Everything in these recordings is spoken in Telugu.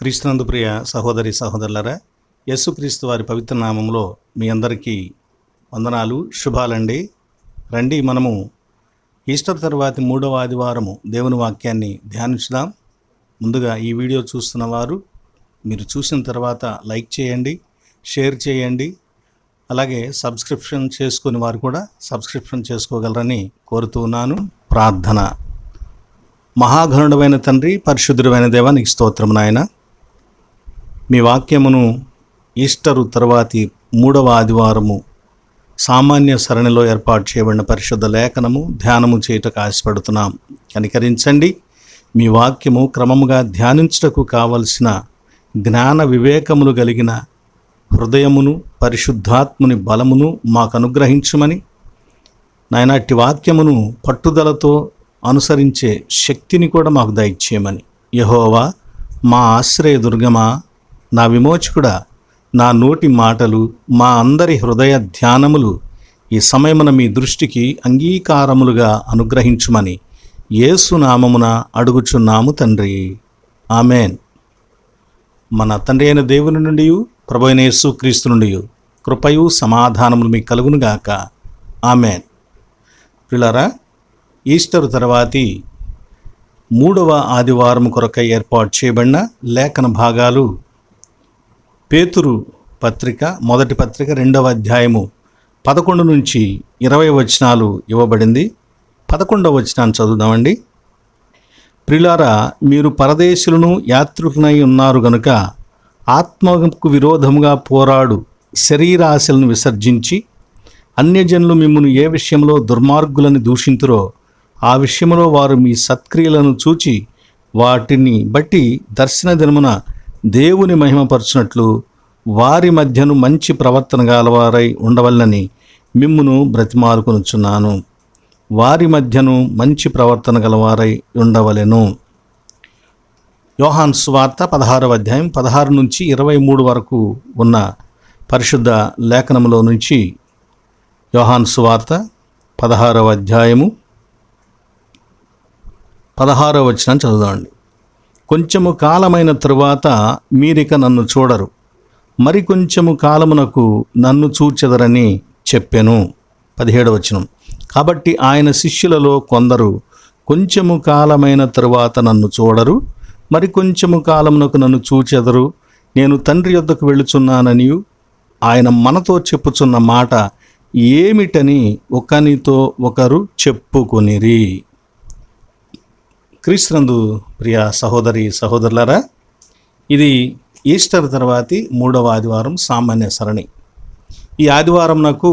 క్రీస్తునందు ప్రియ సహోదరి సహోదరులారా, యేసుక్రీస్తు వారి పవిత్ర నామంలో మీ అందరికీ వందనాలు, శుభాలండి. రండి, మనము ఈస్టర్ తర్వాతి 3వ ఆదివారము దేవుని వాక్యాన్ని ధ్యానించుదాం. ముందుగా ఈ వీడియో చూస్తున్న వారు మీరు చూసిన తర్వాత లైక్ చేయండి, షేర్ చేయండి. అలాగే సబ్స్క్రిప్షన్ చేసుకుని వారు కూడా సబ్స్క్రిప్షన్ చేసుకోగలరని కోరుతూ ఉన్నాను. ప్రార్థన. మహాగణుడమైన తండ్రి, పరిశుద్ధుడైన దేవ, నీకు స్తోత్రము నాయన. మీ వాక్యమును ఈస్టరు తర్వాతి 3వ ఆదివారము సామాన్య సరణిలో ఏర్పాటు చేయబడిన పరిశుద్ధ లేఖనము ధ్యానము చేయుటకు ఆశపడుతున్నాం. కనికరించండి. మీ వాక్యము క్రమముగా ధ్యానించుటకు కావలసిన జ్ఞాన వివేకములు కలిగిన హృదయమును, పరిశుద్ధాత్ముని బలమును మాకు అనుగ్రహించుమని నాయన, అట్టి వాక్యమును పట్టుదలతో అనుసరించే శక్తిని కూడా మాకు దయచేయమని. యెహోవా మా ఆశ్రయదుర్గమా, నా విమోచకుడా, నా నోటి మాటలు, మా అందరి హృదయ ధ్యానములు ఈ సమయమున మీ దృష్టికి అంగీకారములుగా అనుగ్రహించుమని యేసు నామమున అడుగుచున్నాము తండ్రి, ఆమెన్. మన తండ్రి అయిన దేవుని నుండి, ప్రభు అయిన యేసుక్రీస్తు నుండి కృపయు సమాధానములు మీకు కలుగునుగాక, ఆమెన్. ప్రియులారా, ఈస్టర్ తర్వాతి 3వ ఆదివారం కొరకై ఏర్పాటు చేయబడిన లేఖన భాగాలు పేతురు పత్రిక, మొదటి పత్రిక 2వ అధ్యాయము 11 నుంచి 20 వచనాలు ఇవ్వబడింది. 11వ వచనాన్ని చదువుదామండి. ప్రియులారా, మీరు పరదేశులను యాత్రికులై ఉన్నారు గనుక ఆత్మకు విరోధముగా పోరాడు శరీరాశలను విసర్జించి, అన్యజనులు మిమ్మును ఏ విషయంలో దుర్మార్గులని దూషింతురో ఆ విషయంలో వారు మీ సత్క్రియలను చూచి వాటిని బట్టి దర్శన దినమున దేవుని మహిమపరచునట్లు వారి మధ్యను మంచి ప్రవర్తన గలవారై ఉండవలనని మిమ్మును బ్రతిమాలుకొనుచున్నాను. వారి మధ్యను మంచి ప్రవర్తన గలవారై ఉండవలెను. యోహాను సువార్త 16వ అధ్యాయం 16 నుంచి 23 వరకు ఉన్న పరిశుద్ధ లేఖనములో నుంచి యోహాను సువార్త 16వ అధ్యాయము 16వ వచనం చదువుదామండి. కొంచెము కాలమైన తరువాత మీరిక నన్ను చూడరు, మరి కొంచెము కాలమునకు నన్ను చూచెదరని చెప్పెను. 17వ వచనం. కాబట్టి ఆయన శిష్యులలో కొందరు కొంచెము కాలమైన తరువాత నన్ను చూడరు, మరి కొంచెము కాలమునకు నన్ను చూచెదరు, నేను తండ్రి యొద్దకు వెళుచున్నాననియు ఆయన మనతో చెప్పుచున్న మాట ఏమిటని ఒకనితో ఒకరు చెప్పుకొనిరి. క్రీస్తునందు ప్రియ సహోదరి సహోదరులారా, ఇది ఈస్టర్ తర్వాతి 3వ ఆదివారం సామాన్య సరణి. ఈ ఆదివారం నాకు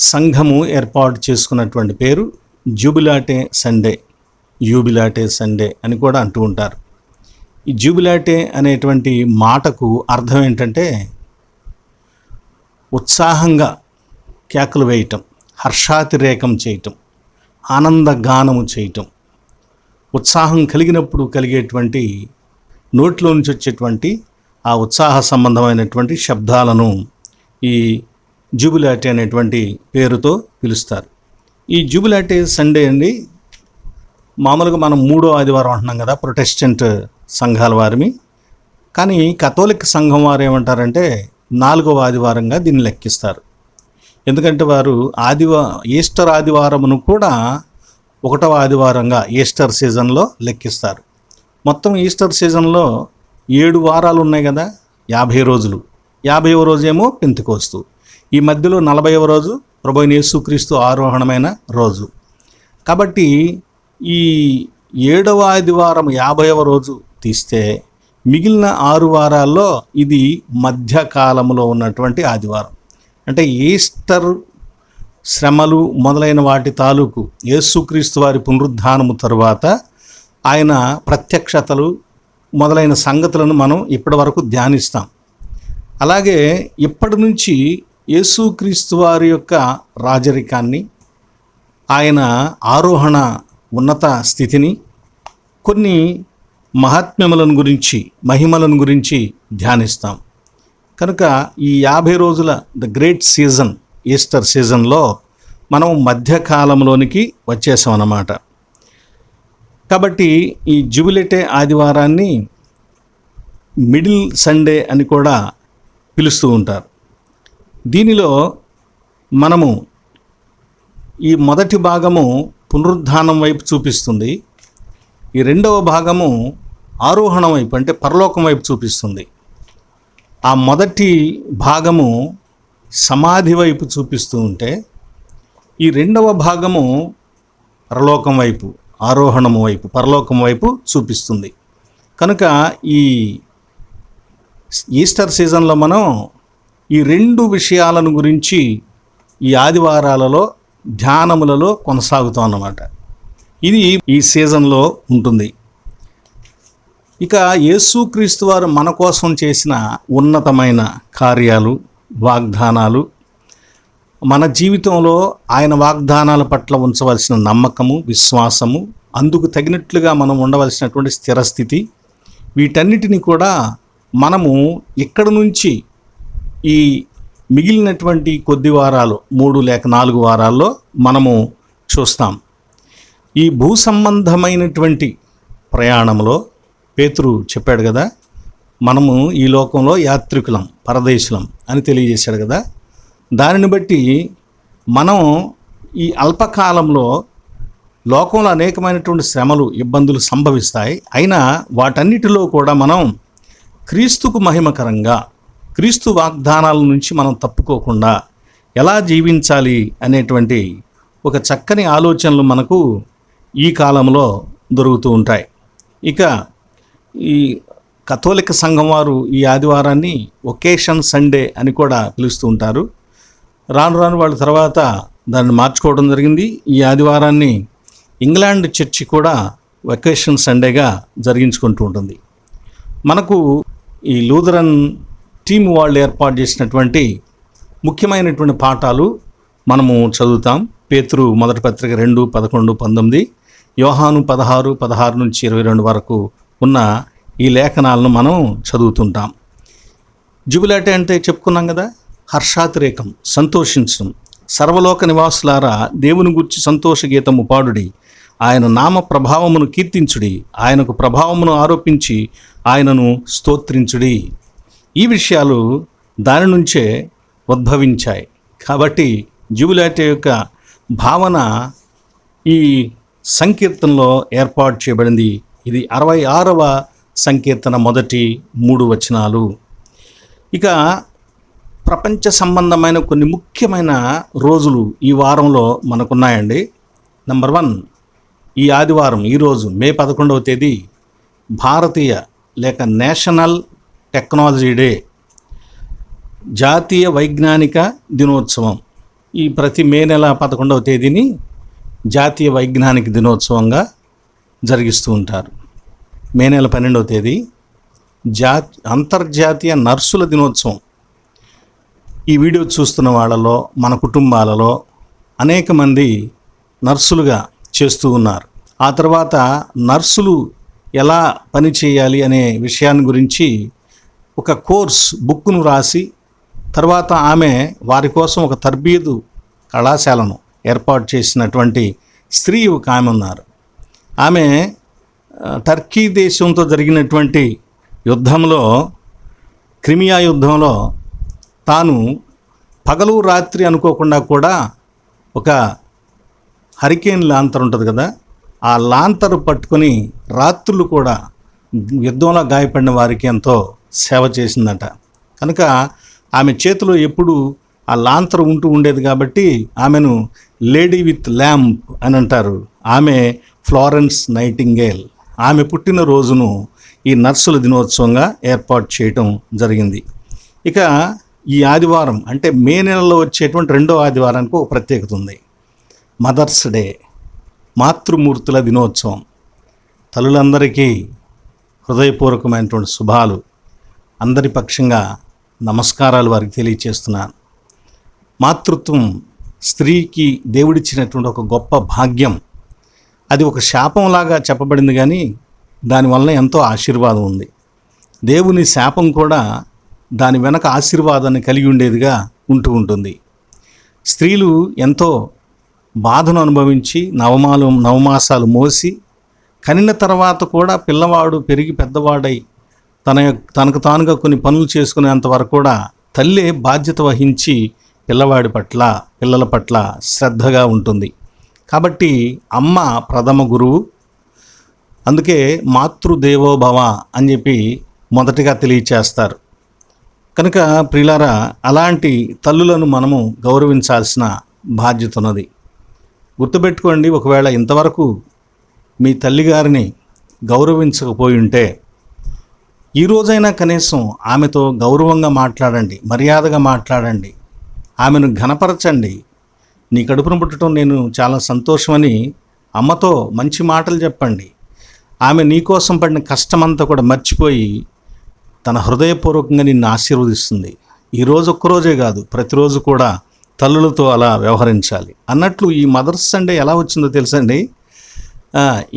సంఘము ఏర్పాటు చేసుకున్నటువంటి పేరు జూబిలాటే సండే. యూబిలాటే సండే అని కూడా అంటూ ఉంటారు. ఈ జూబిలాటే అనేటువంటి మాటకు అర్థం ఏంటంటే ఉత్సాహంగా కేకలు వేయటం, హర్షాతిరేకం చేయటం, ఆనందగానము చేయటం. ఉత్సాహం కలిగినప్పుడు కలిగేటువంటి నోట్లో నుంచి వచ్చేటువంటి ఆ ఉత్సాహ సంబంధమైనటువంటి శబ్దాలను ఈ జూబిలాటే అనేటువంటి పేరుతో పిలుస్తారు. ఈ జూబిలాటే సండే అండి, మామూలుగా మనం 3వ ఆదివారం అంటున్నాం కదా ప్రొటెస్టెంట్ సంఘాల వారిని. కానీ కథోలిక్ సంఘం వారు ఏమంటారంటే 4వ ఆదివారంగా దీన్ని లెక్కిస్తారు. ఎందుకంటే వారు ఈస్టర్ ఆదివారమును కూడా 1వ ఆదివారంగా ఈస్టర్ సీజన్లో లెక్కిస్తారు. మొత్తం ఈస్టర్ సీజన్లో 7 వారాలు ఉన్నాయి కదా, 50 రోజులు. 50వ రోజేమో పెంతెకోస్తు. ఈ మధ్యలో 40వ రోజు ప్రభువైన యేసుక్రీస్తు ఆరోహణమైన రోజు. కాబట్టి ఈ 7వ ఆదివారం 50వ రోజు తీస్తే మిగిలిన 6 వారాల్లో ఇది మధ్యకాలంలో ఉన్నటువంటి ఆదివారం. అంటే ఈస్టర్ శ్రమలు మొదలైన వాటి తాలూకు యేసుక్రీస్తు వారి పునరుద్ధానము తరువాత ఆయన ప్రత్యక్షతలు మొదలైన సంగతులను మనం ఇప్పటి వరకు ధ్యానిస్తాం. అలాగే ఇప్పటి నుంచి యేసుక్రీస్తు వారి యొక్క రాజరికాన్ని, ఆయన ఆరోహణ ఉన్నత స్థితిని, కొన్ని మహాత్మ్యములను గురించి, మహిమలను గురించి ధ్యానిస్తాం. కనుక ఈ 50 రోజుల ద గ్రేట్ సీజన్ ఈస్టర్ సీజన్లో మనం మధ్యకాలంలోనికి వచ్చేసాం అన్నమాట. కాబట్టి ఈ జూబిలేటే ఆదివారాన్ని మిడిల్ సండే అని కూడా పిలుస్తూ ఉంటారు. దీనిలో మనము ఈ మొదటి భాగము పునరుద్ధానం వైపు చూపిస్తుంది, ఈ రెండవ భాగము ఆరోహణం వైపు అంటే పరలోకం వైపు చూపిస్తుంది. ఆ మొదటి భాగము సమాధి వైపు చూపిస్తూ ఉంటే ఈ రెండవ భాగము పరలోకం వైపు, ఆరోహణం వైపు, పరలోకం వైపు చూపిస్తుంది. కనుక ఈ ఈస్టర్ సీజన్లో మనం ఈ రెండు విషయాలను గురించి ఈ ఆదివారాలలో ధ్యానములలో కొనసాగుతాం అన్నమాట. ఇది ఈ సీజన్లో ఉంటుంది. ఇక యేసుక్రీస్తు వారు మన కోసం చేసిన ఉన్నతమైన కార్యాలు, వాగ్దానాలు, మన జీవితంలో ఆయన వాగ్దానాల పట్ల ఉంచవలసిన నమ్మకము, విశ్వాసము, అందుకు తగినట్లుగా మనం ఉండవలసినటువంటి స్థిరస్థితి, వీటన్నిటిని కూడా మనము ఇక్కడ నుంచి ఈ మిగిలినటువంటి కొద్ది వారాలు, 3 లేక 4 వారాల్లో మనము చూస్తాం. ఈ భూ సంబంధమైనటువంటి ప్రయాణంలో పేతురు చెప్పాడు కదా, మనము ఈ లోకంలో యాత్రికులం, పరదేశులం అని తెలియజేశాడు కదా. దానిని బట్టి మనం ఈ అల్పకాలంలో లోకంలో అనేకమైనటువంటి శ్రమలు, ఇబ్బందులు సంభవిస్తాయి. అయినా వాటన్నిటిలో కూడా మనం క్రీస్తుకు మహిమకరంగా, క్రీస్తు వాగ్దానాల నుంచి మనం తప్పుకోకుండా ఎలా జీవించాలి అనేటువంటి ఒక చక్కని ఆలోచనలు మనకు ఈ కాలంలో దొరుకుతూ ఉంటాయి. ఇక ఈ కథోలిక సంఘం వారు ఈ ఆదివారాన్ని ఒకేషన్ సండే అని కూడా పిలుస్తూ ఉంటారు. రాను రాను వాళ్ళ తర్వాత దాన్ని మార్చుకోవడం జరిగింది. ఈ ఆదివారాన్ని ఇంగ్లాండ్ చర్చి కూడా ఒకేషన్ సండేగా జరిగించుకుంటూ ఉంటుంది. మనకు ఈ లూథరన్ టీం వాళ్ళు ఏర్పాటు చేసినటువంటి ముఖ్యమైనటువంటి పాఠాలు మనము చదువుతాం. పేతురు మొదటి పత్రిక 2, 11, 19, యోహాను 16 నుంచి 22 వరకు ఉన్న ఈ లేఖనాలను మనం చదువుతుంటాం. జుబిలాటే అంటే చెప్పుకున్నాం కదా, హర్షాతిరేకం, సంతోషించడం. సర్వలోక నివాసులారా, దేవుని గూర్చి సంతోష గీతము పాడుడి, ఆయన నామ ప్రభావమును కీర్తించుడి, ఆయనకు ప్రభావమును ఆరోపించి ఆయనను స్తోత్రించుడి. ఈ విషయాలు దాని నుంచే ఉద్భవించాయి. కాబట్టి జుబిలాటే యొక్క భావన ఈ సంకీర్తనలో ఏర్పాటు చేయబడింది. ఇది 66వ సంకీర్తన మొదటి 3 వచనాలు. ఇక ప్రపంచ సంబంధమైన కొన్ని ముఖ్యమైన రోజులు ఈ వారంలో మనకున్నాయండి. నంబర్ 1, ఈ ఆదివారం, ఈరోజు మే 11వ తేదీ భారతీయ లేక నేషనల్ టెక్నాలజీ డే, జాతీయ వైజ్ఞానిక దినోత్సవం. ఈ ప్రతి మే నెల 11వ తేదీని జాతీయ వైజ్ఞానిక దినోత్సవంగా జరిగిస్తూ ఉంటారు. మే నెల 12వ తేదీ అంతర్జాతీయ నర్సుల దినోత్సవం. ఈ వీడియో చూస్తున్న వాళ్ళలో, మన కుటుంబాలలో అనేక మంది నర్సులుగా చేస్తూ ఉన్నారు. ఆ తర్వాత నర్సులు ఎలా పని చేయాలి అనే విషయాన్ని గురించి ఒక కోర్స్ బుక్ను రాసి, తర్వాత ఆమె వారి కోసం ఒక తర్బీదు కళాశాలను ఏర్పాటు చేసినటువంటి స్త్రీ ఒక ఆమె ఉన్నారు. ఆమె టర్కీ దేశంతో జరిగినటువంటి యుద్ధంలో, క్రిమియా యుద్ధంలో తాను పగలు రాత్రి అనుకోకుండా కూడా ఒక హరికేన్ లాంతర్ ఉంటుంది కదా, ఆ లాంతరు పట్టుకొని రాత్రులు కూడా యుద్ధంలో గాయపడిన వారికి ఎంతో సేవ చేసిందట. కనుక ఆమె చేతిలో ఎప్పుడు ఆ లాంతరు ఉంటూ ఉండేది కాబట్టి ఆమెను లేడీ విత్ ల్యాంప్ అని అంటారు. ఆమె ఫ్లోరెన్స్ నైటింగేల్. ఆమె పుట్టినరోజును ఈ నర్సుల దినోత్సవంగా ఏర్పాటు చేయటం జరిగింది. ఇక ఈ ఆదివారం అంటే మే నెలలో వచ్చేటువంటి 2వ ఆదివారానికి ఒక ప్రత్యేకత ఉంది. మదర్స్ డే, మాతృమూర్తుల దినోత్సవం. తల్లులందరికీ హృదయపూర్వకమైనటువంటి శుభాలు, అందరి పక్షంగా నమస్కారాలు వారికి తెలియచేస్తున్నాను. మాతృత్వం స్త్రీకి దేవుడిచ్చినటువంటి ఒక గొప్ప భాగ్యం. అది ఒక శాపంలాగా చెప్పబడింది, కానీ దానివల్ల ఎంతో ఆశీర్వాదం ఉంది. దేవుని శాపం కూడా దాని వెనక ఆశీర్వాదాన్ని కలిగి ఉండేదిగా ఉంటూ ఉంటుంది. స్త్రీలు ఎంతో బాధను అనుభవించి నవమాసాలు మోసి కనిన తర్వాత కూడా పిల్లవాడు పెరిగి పెద్దవాడై తనకు తానుగా కొన్ని పనులు చేసుకునేంత వరకు కూడా తల్లే బాధ్యత వహించి పిల్లల పట్ల శ్రద్ధగా ఉంటుంది. కాబట్టి అమ్మ ప్రథమ గురువు. అందుకే మాతృదేవోభవ అని చెప్పి మొదటిగా తెలియచేస్తారు. కనుక ప్రియులారా, అలాంటి తల్లులను మనము గౌరవించాల్సిన బాధ్యత ఉన్నది. గుర్తుపెట్టుకోండి, ఒకవేళ ఇంతవరకు మీ తల్లిగారిని గౌరవించకపోయి ఉంటే ఈ రోజైనా కనీసం ఆమెతో గౌరవంగా మాట్లాడండి, మర్యాదగా మాట్లాడండి, ఆమెను ఘనపరచండి. నీ కడుపును పుట్టడం నేను చాలా సంతోషమని అమ్మతో మంచి మాటలు చెప్పండి. ఆమె నీకోసం పడిన కష్టమంతా కూడా మర్చిపోయి తన హృదయపూర్వకంగా నిన్ను ఆశీర్వదిస్తుంది. ఈరోజు ఒక్కరోజే కాదు, ప్రతిరోజు కూడా తల్లులతో అలా వ్యవహరించాలి. అన్నట్లు ఈ మదర్స్ సండే ఎలా వచ్చిందో తెలుసండి.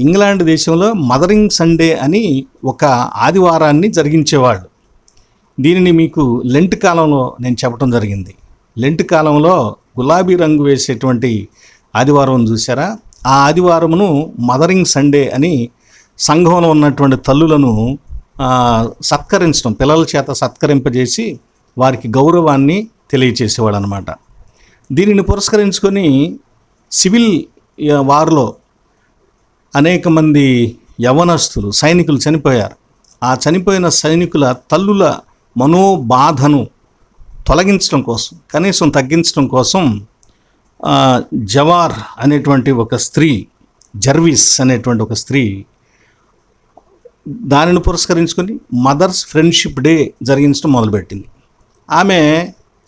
ఇంగ్లాండ్ దేశంలో మదరింగ్ సండే అని ఒక ఆదివారాన్ని జరిగించేవాళ్ళు. దీనిని మీకు లెంట్ కాలంలో నేను చెప్పడం జరిగింది. లెంట్ కాలంలో గులాబీ రంగు వేసేటువంటి ఆదివారం చూసారా, ఆ ఆదివారమును మదరింగ్ సండే అని సంఘంలో ఉన్నటువంటి తల్లులను సత్కరించడం, పిల్లల చేత సత్కరింపజేసి వారికి గౌరవాన్ని తెలియచేసేవాడు అనమాట. దీనిని పురస్కరించుకొని సివిల్ వార్లో అనేక మంది యవనస్తులు సైనికులు చనిపోయారు. ఆ చనిపోయిన సైనికుల తల్లుల మనోబాధను తొలగించడం కోసం, కనీసం తగ్గించడం కోసం జవార్ అనేటువంటి ఒక స్త్రీ, జర్వీస్ అనేటువంటి ఒక స్త్రీ, దానిని పురస్కరించుకొని మదర్స్ ఫ్రెండ్షిప్ డే జరిగించడం మొదలుపెట్టింది. ఆమె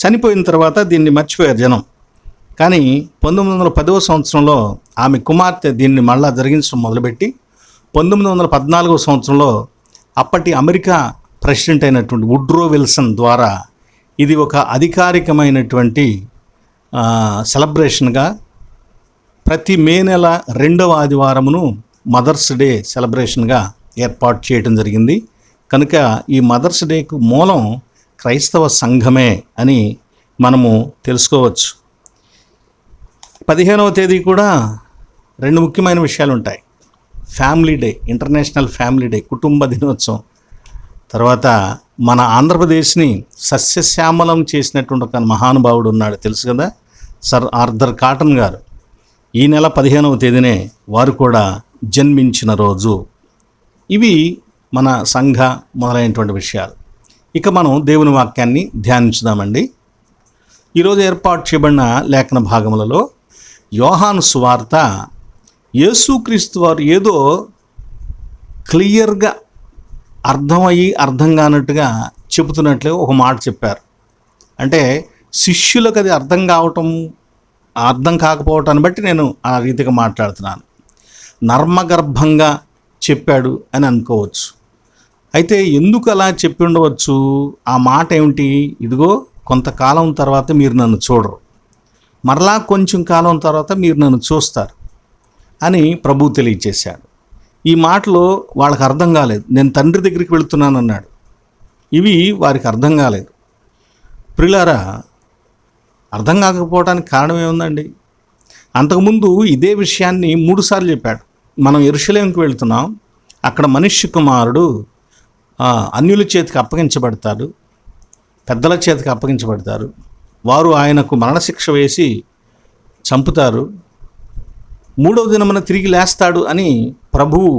చనిపోయిన తర్వాత దీన్ని మర్చిపోయారు జనం. కానీ 1910వ సంవత్సరంలో ఆమె కుమార్తె దీన్ని మళ్ళా జరిగించడం మొదలుపెట్టి 1914వ సంవత్సరంలో అప్పటి అమెరికా ప్రెసిడెంట్ అయినటువంటి వుడ్రో విల్సన్ ద్వారా ఇది ఒక అధికారికమైనటువంటి సెలబ్రేషన్గా ప్రతి మే నెల 2వ ఆదివారమును మదర్స్ డే సెలబ్రేషన్గా ఏర్పాటు చేయడం జరిగింది. కనుక ఈ మదర్స్ డేకు మూలం క్రైస్తవ సంఘమే అని మనము తెలుసుకోవచ్చు. 15వ తేదీ కూడా 2 ముఖ్యమైన విషయాలు ఉంటాయి. Family day, international family day, కుటుంబ దినోత్సవం. తర్వాత మన ఆంధ్రప్రదేశ్ని సస్యశ్యామలం చేసినటువంటి ఒక మహానుభావుడు ఉన్నాడు, తెలుసు కదా, సర్ ఆర్థర్ కాటన్ గారు. ఈ నెల 15వ తేదీనే వారు కూడా జన్మించిన రోజు. ఇవి మన సంఘ మొదలైనటువంటి విషయాలు. ఇక మనం దేవుని వాక్యాన్ని ధ్యానించుదామండి. ఈరోజు ఏర్పాటు చేయబడిన లేఖన భాగములలో యోహాను సువార్త యేసుక్రీస్తు వారు ఏదో క్లియర్గా అర్థం కానట్టుగా చెబుతున్నట్లే ఒక మాట చెప్పారు. అంటే శిష్యులకు అది అర్థం కాకపోవటాన్ని బట్టి నేను ఆ రీతిగా మాట్లాడుతున్నాను. నర్మగర్భంగా చెప్పాడు అని అనుకోవచ్చు. అయితే ఎందుకు అలా చెప్పి ఉండవచ్చు? ఆ మాట ఏమిటి? ఇదిగో కొంతకాలం తర్వాత మీరు నన్ను చూడరు, మరలా కొంచెం కాలం తర్వాత మీరు నన్ను చూస్తారు అని ప్రభువు తెలియచేశాడు. ఈ మాటలో వాళ్ళకి అర్థం కాలేదు. నేను తండ్రి దగ్గరికి వెళుతున్నాను అన్నాడు. ఇవి వారికి అర్థం కాలేదు. ప్రియులారా, అర్థం కాకపోవడానికి కారణం ఏముందండి? అంతకుముందు ఇదే విషయాన్ని 3 సార్లు చెప్పాడు. మనం యెరూషలేముకి వెళ్తున్నాం, అక్కడ మనుష్య కుమారుడు అన్యుల చేతికి అప్పగించబడతాడు, పెద్దల చేతికి అప్పగించబడతారు, వారు ఆయనకు మరణశిక్ష వేసి చంపుతారు, 3వ దినమున తిరిగి లేస్తాడు అని ప్రభువు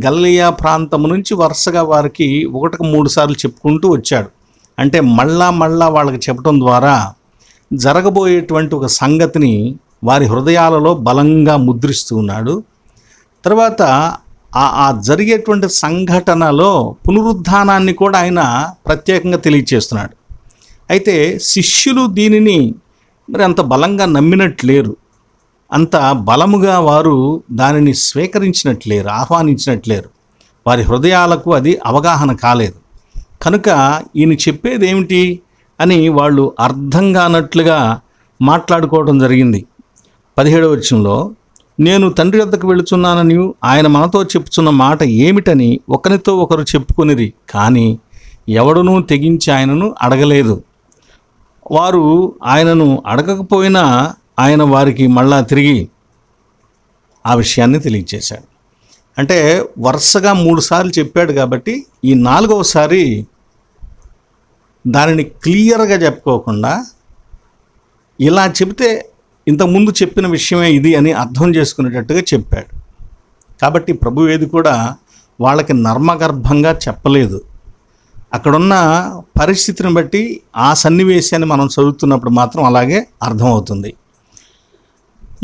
గలిలయ ప్రాంతము నుంచి వరుసగా వారికి 1-3 సార్లు చెప్పుకుంటూ వచ్చాడు. అంటే మళ్ళా వాళ్ళకి చెప్పడం ద్వారా జరగబోయేటువంటి ఒక సంగతిని వారి హృదయాలలో బలంగా ముద్రిస్తూ ఉన్నాడు. తర్వాత ఆ జరిగేటువంటి సంఘటనలో పునరుద్ధానాన్ని కూడా ఆయన ప్రత్యేకంగా తెలియచేస్తున్నాడు. అయితే శిష్యులు దీనిని మరి అంత బలంగా నమ్మినట్లేరు, అంత బలముగా వారు దానిని స్వీకరించినట్లేరు, ఆహ్వానించినట్లేరు. వారి హృదయాలకు అది అవగాహన కాలేదు. కనుక ఈయన చెప్పేది ఏమిటి అని వాళ్ళు అర్థం కానట్లుగా మాట్లాడుకోవడం జరిగింది. 17వ వచనంలో, నేను తండ్రి వద్దకు వెళుచున్నానని ఆయన మనతో చెప్పుచున్న మాట ఏమిటని ఒకరితో ఒకరు చెప్పుకొనిరి, కానీ ఎవడునూ తెగించి ఆయనను అడగలేదు. వారు ఆయనను అడగకపోయినా ఆయన వారికి మళ్ళా తిరిగి ఆ విషయాన్ని తెలియచేశాడు. అంటే వరుసగా 3 సార్లు చెప్పాడు కాబట్టి ఈ 4వసారి దానిని క్లియర్గా చెప్పుకోకుండా ఇలా చెబితే ఇంతకుముందు చెప్పిన విషయమే ఇది అని అర్థం చేసుకునేటట్టుగా చెప్పాడు. కాబట్టి ప్రభు ఏది కూడా వాళ్ళకి నర్మగర్భంగా చెప్పలేదు. అక్కడున్న పరిస్థితిని బట్టి ఆ సన్నివేశాన్ని మనం చదువుతున్నప్పుడు మాత్రం అలాగే అర్థమవుతుంది.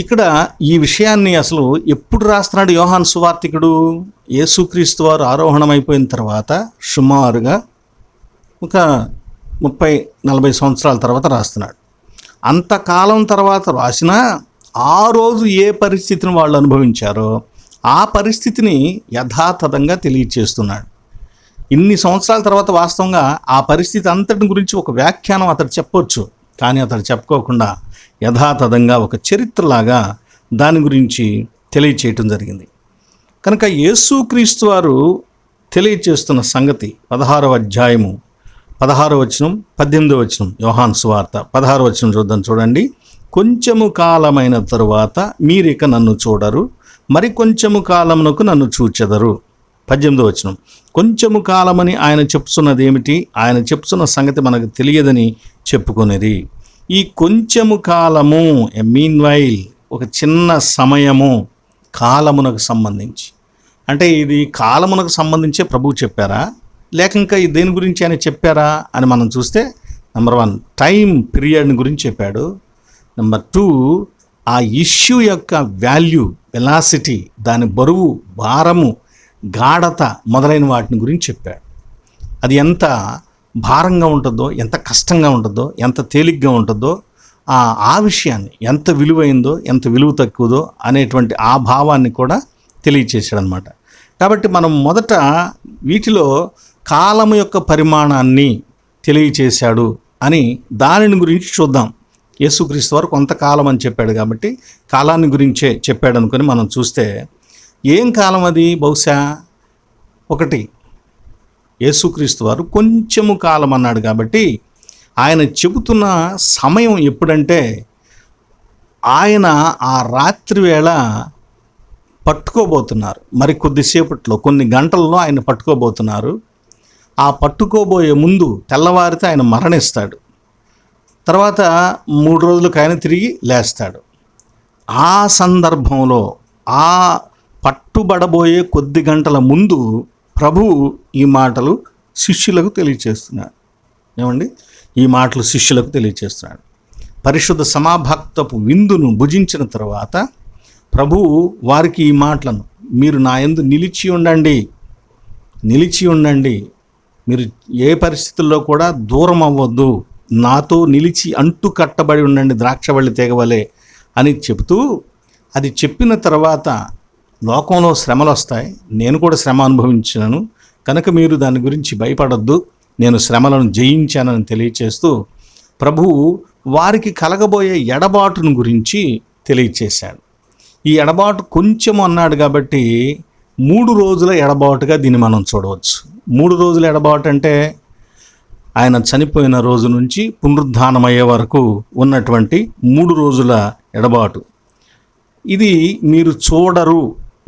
ఇక్కడ ఈ విషయాన్ని అసలు ఎప్పుడు రాస్తున్నాడు యోహాను సువార్తికుడు? యేసుక్రీస్తు వారు ఆరోహణమైపోయిన తర్వాత సుమారుగా ఒక 30-40 సంవత్సరాల తర్వాత రాస్తున్నాడు. అంతకాలం తర్వాత రాసినా ఆ రోజు ఏ పరిస్థితిని వాళ్ళు అనుభవించారో ఆ పరిస్థితిని యథాతథంగా తెలియచేస్తున్నాడు. ఇన్ని సంవత్సరాల తర్వాత వాస్తవంగా ఆ పరిస్థితి అంతటి గురించి ఒక వ్యాఖ్యానం అతడు చెప్పొచ్చు, కానీ అతడు చెప్పుకోకుండా యథాతథంగా ఒక చరిత్రలాగా దాని గురించి తెలియచేయటం జరిగింది. కనుక యేసుక్రీస్తు వారు తెలియచేస్తున్న సంగతి 16వ అధ్యాయము 16వ వచనం 18వ వచనం యోహాను సువార్త 16వ వచనం చూద్దాం. చూడండి. కొంచెము కాలమైన తరువాత మీరిక నన్ను చూడరు, మరి కొంచెము కాలమునకు నన్ను చూచెదరు. 18వ వచనం. కొంచెము కాలమని ఆయన చెప్తున్నది ఏమిటి? ఆయన చెప్తున్న సంగతి మనకు తెలియదని చెప్పుకొనేది. ఈ కొంచెము కాలము మీన్ వైల్, ఒక చిన్న సమయము, కాలమునకు సంబంధించి. అంటే ఇది కాలమునకు సంబంధించే ప్రభువు చెప్పారా, లేక ఇంకా దేని గురించి ఆయన చెప్పారా అని మనం చూస్తే, నెంబర్ 1 టైం పీరియడ్ గురించి చెప్పాడు. నెంబర్ 2 ఆ ఇష్యూ యొక్క వాల్యూ, వెలాసిటీ, దాని బరువు, భారము, గాఢత మొదలైన వాటిని గురించి చెప్పాడు. అది ఎంత భారంగా ఉంటుందో, ఎంత కష్టంగా ఉంటుందో, ఎంత తేలిగ్గా ఉంటుందో, ఆ విషయాన్ని ఎంత విలువైందో, ఎంత విలువ తక్కువదో అనేటువంటి ఆ భావాన్ని కూడా తెలియచేశాడు అనమాట. కాబట్టి మనం మొదట వీటిలో కాలము యొక్క పరిమాణాన్ని తెలియచేశాడు అని దానిని గురించి చూద్దాం. యేసుక్రీస్తు వారు కొంతకాలం అని చెప్పాడు కాబట్టి కాలాన్ని గురించే చెప్పాడు అనుకుని మనం చూస్తే, ఏం కాలం అది? బహుశా 1 యేసుక్రీస్తు వారు కొంచెము కాలం అన్నాడు కాబట్టి ఆయన చెబుతున్న సమయం ఎప్పుడంటే, ఆయన ఆ రాత్రి వేళ పట్టుకోబోతున్నారు. మరి కొద్దిసేపట్లో, కొన్ని గంటల్లో ఆయన పట్టుకోబోతున్నారు. ఆ పట్టుకోబోయే ముందు తెల్లవారితే ఆయన మరణిస్తాడు. తర్వాత 3 రోజులకు ఆయన తిరిగి లేస్తాడు. ఆ సందర్భంలో, ఆ పట్టుబడబోయే కొద్ది గంటల ముందు ప్రభువు ఈ మాటలు శిష్యులకు తెలియచేస్తున్నాడు. ఏమండి? ఈ మాటలు శిష్యులకు తెలియచేస్తున్నాడు. పరిశుద్ధ సమాభక్తపు విందును భుజించిన తర్వాత ప్రభువు వారికి ఈ మాటలను, మీరు నా యందు నిలిచి ఉండండి, మీరు ఏ పరిస్థితుల్లో కూడా దూరం అవ్వద్దు, నాతో నిలిచి అంటు కట్టబడి ఉండండి ద్రాక్షవల్లి తెగవలే అని చెబుతూ, అది చెప్పిన తర్వాత లోకంలో శ్రమలు వస్తాయి, నేను కూడా శ్రమ అనుభవించాను, కనుక మీరు దాని గురించి భయపడొద్దు, నేను శ్రమలను జయించానని తెలియచేస్తూ ప్రభువు వారికి కలగబోయే ఎడబాటును గురించి తెలియచేశాడు. ఈ ఎడబాటు కొంచెం అన్నాడు కాబట్టి 3 రోజుల ఎడబాటుగా దీన్ని మనం చూడవచ్చు. 3 రోజుల ఎడబాటు అంటే ఆయన చనిపోయిన రోజు నుంచి పునరుద్ధానమయ్యే వరకు ఉన్నటువంటి 3 రోజుల ఎడబాటు. ఇది మీరు చూడరు,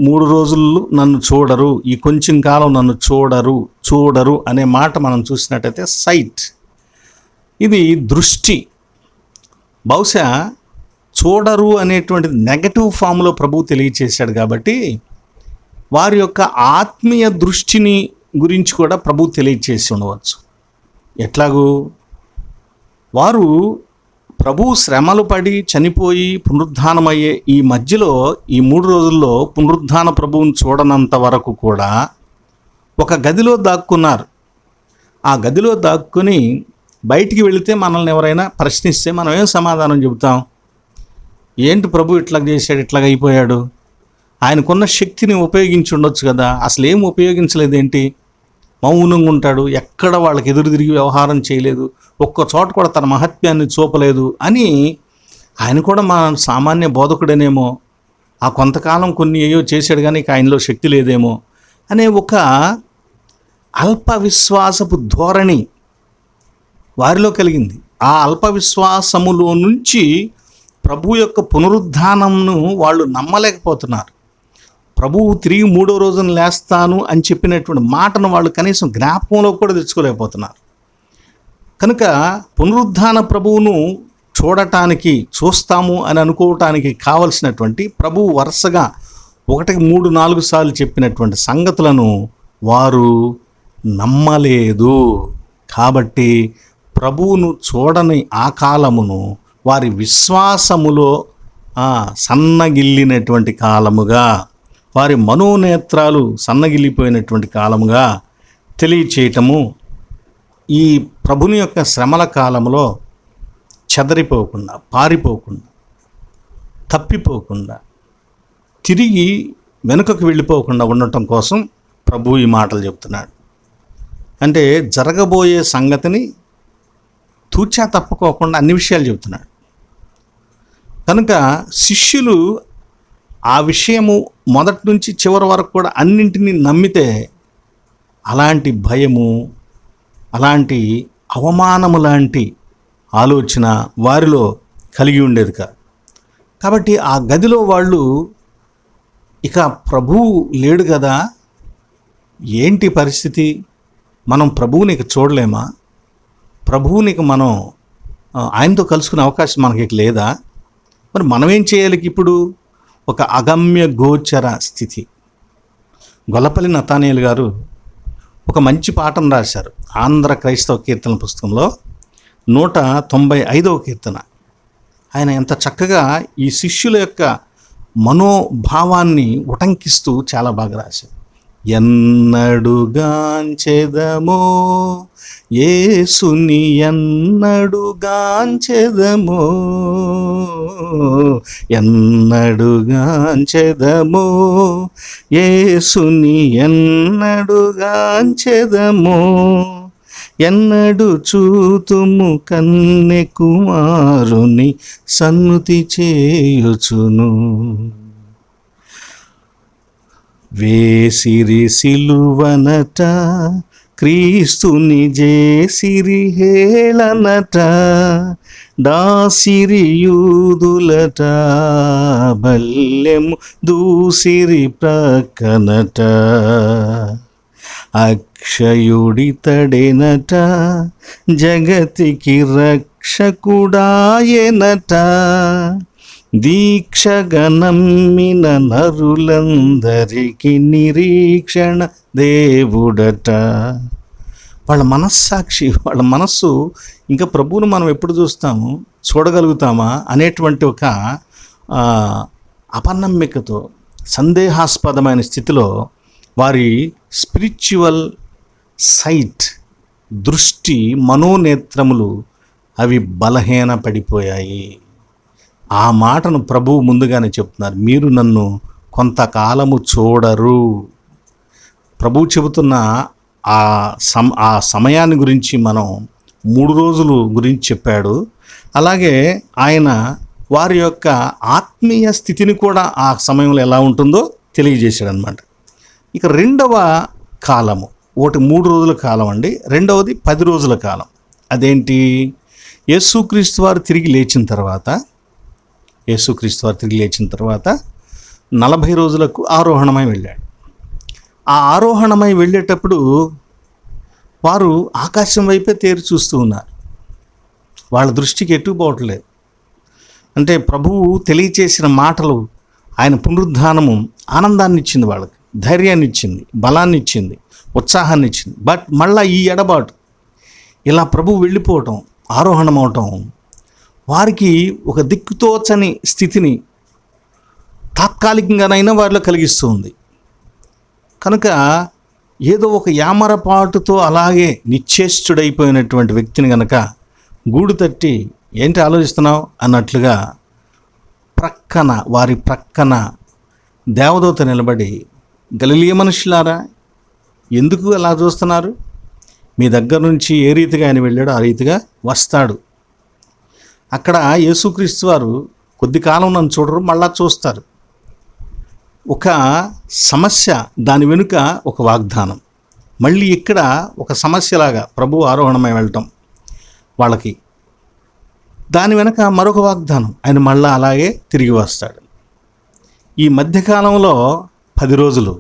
3 రోజులు నన్ను చూడరు, ఈ కొంచెం కాలం నన్ను చూడరు అనే మాట మనం చూసినట్టయితే సైట్, ఇది దృష్టి. బహుశా చూడరు అనేటువంటిది నెగటివ్ ఫామ్లో ప్రభువు తెలియచేశాడు కాబట్టి వారి యొక్క ఆత్మీయ దృష్టిని గురించి కూడా ప్రభువు తెలియచేసి ఉండవచ్చు. ఎట్లాగూ వారు ప్రభువు శ్రమలు పడి చనిపోయి పునరుద్ధానమయ్యే ఈ మధ్యలో, ఈ 3 రోజుల్లో పునరుద్ధాన ప్రభువుని చూడనంత వరకు కూడా ఒక గదిలో దాక్కున్నారు. ఆ గదిలో దాక్కుని బయటికి వెళితే మనల్ని ఎవరైనా ప్రశ్నిస్తే మనం ఏం సమాధానం చెబుతాం? ఏంటి ప్రభు ఇట్లా చేశాడు, ఇట్లాగ అయిపోయాడు, ఆయనకున్న శక్తిని ఉపయోగించి ఉండొచ్చు కదా, అసలు ఏం ఉపయోగించలేదేంటి, మౌనంగా ఉంటాడు, ఎక్కడ వాళ్ళకి ఎదురు తిరిగి వ్యవహారం చేయలేదు, ఒక్క చోట కూడా తన మహత్యాన్ని చూపలేదు అని ఆయన కూడా మా సామాన్య బోధకుడేనేమో, ఆ కొంతకాలం కొన్ని ఏయో చేశాడు కానీ ఇక ఆయనలో శక్తి లేదేమో అనే ఒక అల్ప విశ్వాసపు ధోరణి వారిలో కలిగింది. ఆ అల్ప విశ్వాసములో నుంచి ప్రభు యొక్క పునరుద్ధానంను వాళ్ళు నమ్మలేకపోతున్నారు. ప్రభువు తిరిగి 3వ రోజున లేస్తాను అని చెప్పినటువంటి మాటను వాళ్ళు కనీసం జ్ఞాపకంలో కూడా తెచ్చుకోలేకపోతున్నారు. కనుక పునరుద్ధాన ప్రభువును చూస్తాము అని అనుకోవటానికి కావలసినటువంటి ప్రభువు వరుసగా 1-3-4 సార్లు చెప్పినటువంటి సంగతులను వారు నమ్మలేదు. కాబట్టి ప్రభువును చూడని ఆ కాలమును వారి విశ్వాసములో సన్నగిల్లినటువంటి కాలముగా, వారి మనోనేత్రాలు సన్నగిల్లిపోయినటువంటి కాలముగా తెలియచేయటము, ఈ ప్రభుని యొక్క శ్రమల కాలంలో చెదరిపోకుండా, పారిపోకుండా, తప్పిపోకుండా, తిరిగి వెనుకకు వెళ్ళిపోకుండా ఉండటం కోసం ప్రభు ఈ మాటలు చెప్తున్నాడు. అంటే జరగబోయే సంగతిని తూచా తప్పుకోకుండా అన్ని విషయాలు చెబుతున్నాడు. కనుక శిష్యులు ఆ విషయము మొదటి నుంచి చివరి వరకు కూడా అన్నింటినీ నమ్మితే అలాంటి భయము, అలాంటి అవమానము లాంటి ఆలోచన వారిలో కలిగి ఉండేది కాదు. కాబట్టి ఆ గదిలో వాళ్ళు ఇక ప్రభువు లేడు కదా, ఏంటి పరిస్థితి, మనం ప్రభువుని ఇక చూడలేమా, ప్రభువుని ఇక మనం ఆయనతో కలుసుకునే అవకాశం మనకి లేదా, మరి మనం ఏం చేయాలి ఇప్పుడు? ఒక అగమ్య గోచర స్థితి. గొల్లపల్లి నతానియేలు గారు ఒక మంచి పాఠం రాశారు ఆంధ్ర క్రైస్తవ కీర్తన పుస్తకంలో 195వ కీర్తన. ఆయన ఎంత చక్కగా ఈ శిష్యుల యొక్క మనోభావాన్ని ఉటంకిస్తూ చాలా బాగా రాశారు. ఎన్నడుగాంచెదమో యేసుని, ఎన్నడుగాంచెదమో, ఎన్నడుగాంచెదమో యేసుని, ఎన్నడుగాంచెదమో, ఎన్నడు చూతుము కన్నె కుమారుని సన్నుతి చేయుచును. వేసిరి సిలువనట క్రీస్తుని జేసిరి హేళనట, దాసిరి యూదులట బల్లెము దూసిరి ప్రక్కనట, అక్షయుడితడెనట జగతికి రక్షకుడాయెనట, దీక్షగనమ్మిన నరులందరికి నిరీక్షణ దేవుడట. వాళ్ళ మనస్సాక్షి, వాళ్ళ మనస్సు ఇంకా ప్రభువును మనం ఎప్పుడు చూస్తాము, చూడగలుగుతామా అనేటువంటి ఒక అపనమ్మికతో, సందేహాస్పదమైన స్థితిలో వారి స్పిరిచువల్ సైట్, దృష్టి, మనోనేత్రములు అవి బలహీన పడిపోయాయి. ఆ మాటను ప్రభువు ముందుగానే చెప్తున్నారు, మీరు నన్ను కొంతకాలము చూడరు. ప్రభువు చెబుతున్న ఆ సమయాన్ని గురించి మనం 3 రోజులు గురించి చెప్పాడు. అలాగే ఆయన వారి యొక్క ఆత్మీయ స్థితిని కూడా ఆ సమయంలో ఎలా ఉంటుందో తెలియజేశాడు అన్నమాట. ఇక రెండవ కాలము, ఒకటి 3 రోజుల కాలం అండి, రెండవది 10 రోజుల కాలం. అదేంటి? యేసుక్రీస్తు వారు తిరిగి లేచిన తర్వాత 40 రోజులకు ఆరోహణమై వెళ్ళాడు. ఆ ఆరోహణమై వెళ్ళేటప్పుడు వారు ఆకాశం వైపే తేరి చూస్తూ ఉన్నారు. వాళ్ళ దృష్టికి ఎటు పోవట్లేదు. అంటే ప్రభువు తెలియచేసిన మాటలు, ఆయన పునరుద్ధానము ఆనందాన్ని ఇచ్చింది, వాళ్ళకి ధైర్యాన్ని ఇచ్చింది, బలాన్ని ఇచ్చింది, ఉత్సాహాన్ని ఇచ్చింది. బట్ మళ్ళీ ఈ ఎడబాటు, ఇలా ప్రభువు వెళ్ళిపోవటం, ఆరోహణం అవటం వారికి ఒక దిక్కుతోచని స్థితిని తాత్కాలికంగానైనా వారిలో కలిగిస్తూ ఉంది. కనుక ఏదో ఒక యామరపాటుతో అలాగే నిశ్చేష్టుడైపోయినటువంటి వ్యక్తిని కనుక గూడు తట్టి, ఏంటి ఆలోచిస్తున్నావు అన్నట్లుగా వారి ప్రక్కన దేవదూత నిలబడి, గలిలయ మనుషులారా ఎందుకు అలా చూస్తున్నారు? మీ దగ్గర నుంచి ఏ రీతిగా ఆయన వెళ్ళాడో ఆ రీతిగా వస్తాడు. అక్కడ యేసుక్రీస్తు వారు కొద్ది కాలం నన్ను చూడరు, మళ్ళా చూస్తారు. ఒక సమస్య, దాని వెనుక ఒక వాగ్దానం. మళ్ళీ ఇక్కడ ఒక సమస్యలాగా ప్రభు ఆరోహణమై వెళ్ళటం వాళ్ళకి, దాని వెనక మరొక వాగ్దానం, ఆయన మళ్ళా అలాగే తిరిగి వస్తాడు. ఈ మధ్యకాలంలో 10 రోజులు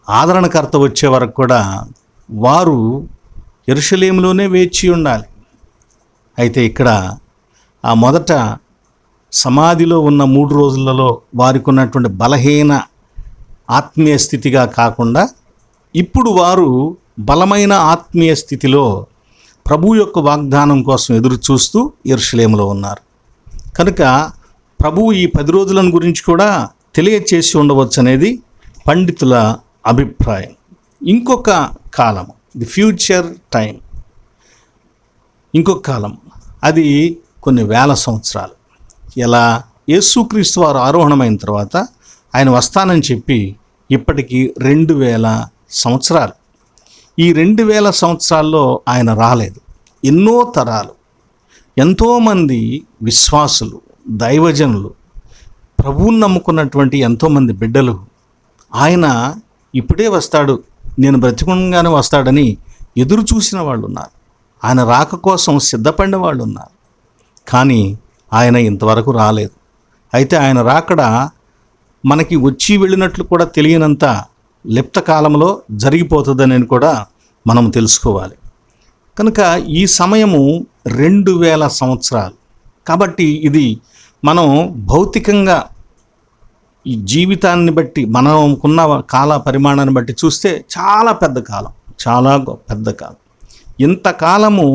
ఆదరణకర్త వచ్చే వరకు కూడా వారు యెరూషలేములోనే వేచి ఉండాలి. అయితే ఇక్కడ ఆ మొదట సమాధిలో ఉన్న 3 రోజులలో వారికి ఉన్నటువంటి బలహీన ఆత్మీయ స్థితిగా కాకుండా ఇప్పుడు వారు బలమైన ఆత్మీయ స్థితిలో ప్రభు యొక్క వాగ్దానం కోసం ఎదురు చూస్తూ యెరూషలేములో ఉన్నారు. కనుక ప్రభువు ఈ 10 రోజులను గురించి కూడా తెలియచేసి ఉండవచ్చు అనేది పండితుల అభిప్రాయం. ఇంకొక కాలం, ది ఫ్యూచర్ టైం, ఇంకొక కాలం, అది కొన్ని వేల సంవత్సరాలు. ఎలా? యేసుక్రీస్తు వారు ఆరోహణమైన తర్వాత ఆయన వస్తానని చెప్పి ఇప్పటికీ 2000 సంవత్సరాలు. ఈ 2000 సంవత్సరాల్లో ఆయన రాలేదు. ఎన్నో తరాలు, ఎంతోమంది విశ్వాసులు, దైవజనులు, ప్రభువుని నమ్ముకున్నటువంటి ఎంతోమంది బిడ్డలు ఆయన ఇప్పుడే వస్తాడు, నేను బ్రతికుండగానే వస్తాడని ఎదురు చూసిన వాళ్ళు ఉన్నారు. ఆయన రాక కోసం సిద్ధపడిన వాళ్ళు ఉన్నారు. కానీ ఆయన ఇంతవరకు రాలేదు. అయితే ఆయన రాకడ మనకి వచ్చి వెళ్ళినట్లు కూడా తెలియనంత లిప్త కాలంలో జరిగిపోతుందని కూడా మనం తెలుసుకోవాలి. కనుక ఈ సమయము 2000 సంవత్సరాలు. కాబట్టి ఇది మనం భౌతికంగా ఈ జీవితాన్ని బట్టి మనకున్న కాల పరిమాణాన్ని బట్టి చూస్తే చాలా పెద్ద కాలం, చాలా పెద్ద కాలం. ఇంతకాలము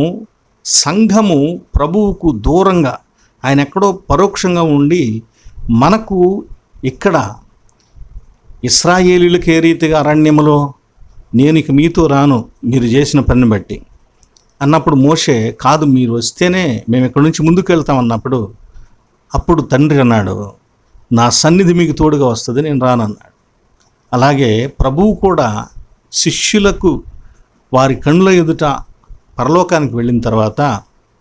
సంఘము ప్రభువుకు దూరంగా, ఆయన ఎక్కడో పరోక్షంగా ఉండి మనకు ఇక్కడ ఇశ్రాయేలీయులకు ఏ రీతిగా అరణ్యములో నేను ఇక మీతో రాను మీరు చేసిన పనిని బట్టి అన్నప్పుడు మోషే, కాదు మీరు వస్తేనే మేము ఇక్కడి నుంచి ముందుకు వెళ్తాం అన్నప్పుడు, అప్పుడు తండ్రి అన్నాడు, నా సన్నిధి మీకు తోడుగా వస్తుంది, నేను రానన్నాడు. అలాగే ప్రభువు కూడా శిష్యులకు వారి కళ్ళ ఎదుట పరలోకానికి వెళ్ళిన తర్వాత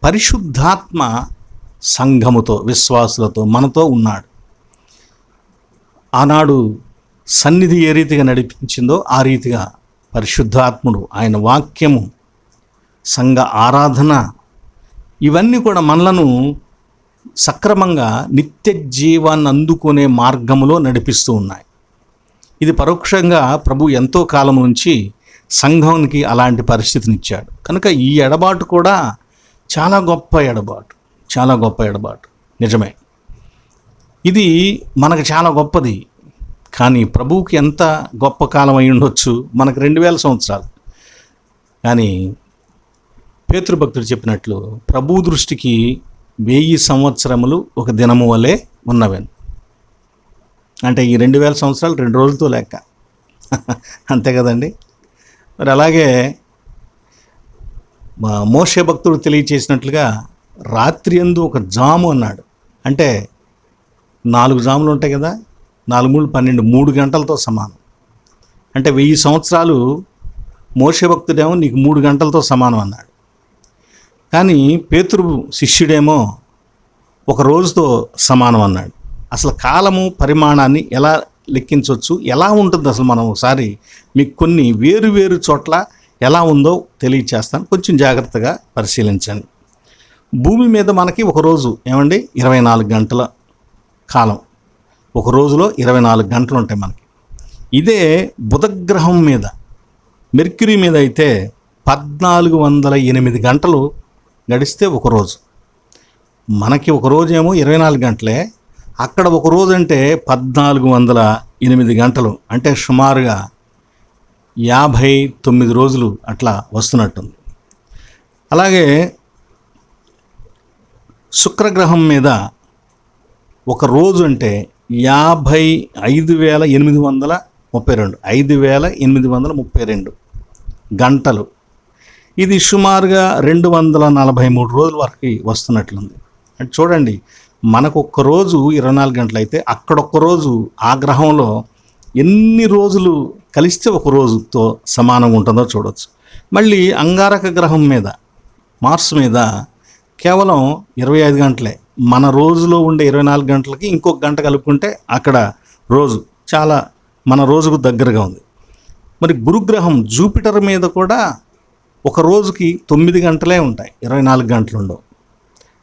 పరిశుద్ధాత్మ సంఘముతో, విశ్వాసులతో, మనతో ఉన్నాడు. ఆనాడు సన్నిధి ఏ రీతిగా నడిపించిందో ఆ రీతిగా పరిశుద్ధాత్ముడు, ఆయన వాక్యము, సంఘ ఆరాధన, ఇవన్నీ కూడా మనలను సక్రమంగా నిత్య జీవాన్ని అందుకునే మార్గములో నడిపిస్తూ ఉన్నాయి. ఇది పరోక్షంగా ప్రభు ఎంతో కాలం నుంచి సంఘానికి అలాంటి పరిస్థితినిచ్చాడు. కనుక ఈ ఎడబాటు కూడా చాలా గొప్ప ఎడబాటు, చాలా గొప్ప ఎడబాటు, నిజమే. ఇది మనకు చాలా గొప్పది. కానీ ప్రభువుకి ఎంత గొప్ప కాలం అయి ఉండొచ్చు? మనకు 2000 సంవత్సరాలు. కానీ పేతురు చెప్పినట్లు ప్రభు దృష్టికి 1000 సంవత్సరములు ఒక దినము వలె ఉన్నవని. అంటే ఈ 2000 సంవత్సరాలు 2 రోజులతో లెక్క. అంతే కదండి. మరి అలాగే మోషే భక్తుడు తెలియచేసినట్లుగా రాత్రి యందు ఒక జాము అన్నాడు. అంటే 4 జాములు ఉంటాయి కదా, 4 3 12, 3 గంటలతో సమానం. అంటే 1000 సంవత్సరాలు మోషే భక్తుడేమో నీకు 3 గంటలతో సమానం అన్నాడు. కానీ పేతురు శిష్యుడేమో ఒక రోజుతో సమానం అన్నాడు. అసలు కాలము పరిమాణాన్ని ఎలా లెక్కించవచ్చు, ఎలా ఉంటుంది అసలు? మనం ఒకసారి మీకు కొన్ని వేరు వేరు చోట్ల ఎలా ఉందో తెలియచేస్తాను, కొంచెం జాగ్రత్తగా పరిశీలించండి. భూమి మీద మనకి ఒక రోజు ఏమండి 24 గంటల కాలం, ఒక రోజులో 24 గంటలు ఉంటాయి మనకి. ఇదే బుధగ్రహం మీద, మెర్క్యూరీ మీద అయితే 1408 గంటలు గడిస్తే ఒక రోజు. మనకి ఒక రోజు ఏమో 24 గంటలే, అక్కడ ఒక రోజు అంటే 1408 గంటలు. అంటే సుమారుగా 59 రోజులు అట్లా వస్తున్నట్టుంది. అలాగే శుక్రగ్రహం మీద ఒక రోజు అంటే 55,832 5832 గంటలు. ఇది సుమారుగా 243 రోజుల వరకు వస్తున్నట్లుంది. అంటే చూడండి, మనకు ఒక్క రోజు 24 గంటలు అయితే అక్కడొక్క రోజు ఆ గ్రహంలో ఎన్ని రోజులు కలిస్తే ఒక రోజుతో సమానంగా ఉంటుందో చూడవచ్చు. మళ్ళీ అంగారక గ్రహం మీద, మార్స్ మీద కేవలం 25 గంటలే. మన రోజులో ఉండే 24 గంటలకి ఇంకొక గంట కలుపుకుంటే అక్కడ రోజు చాలా మన రోజుకు దగ్గరగా ఉంది. మరి గురుగ్రహం జూపిటర్ మీద కూడా ఒక రోజుకి 9 గంటలే ఉంటాయి, 24 గంటలు ఉండవు.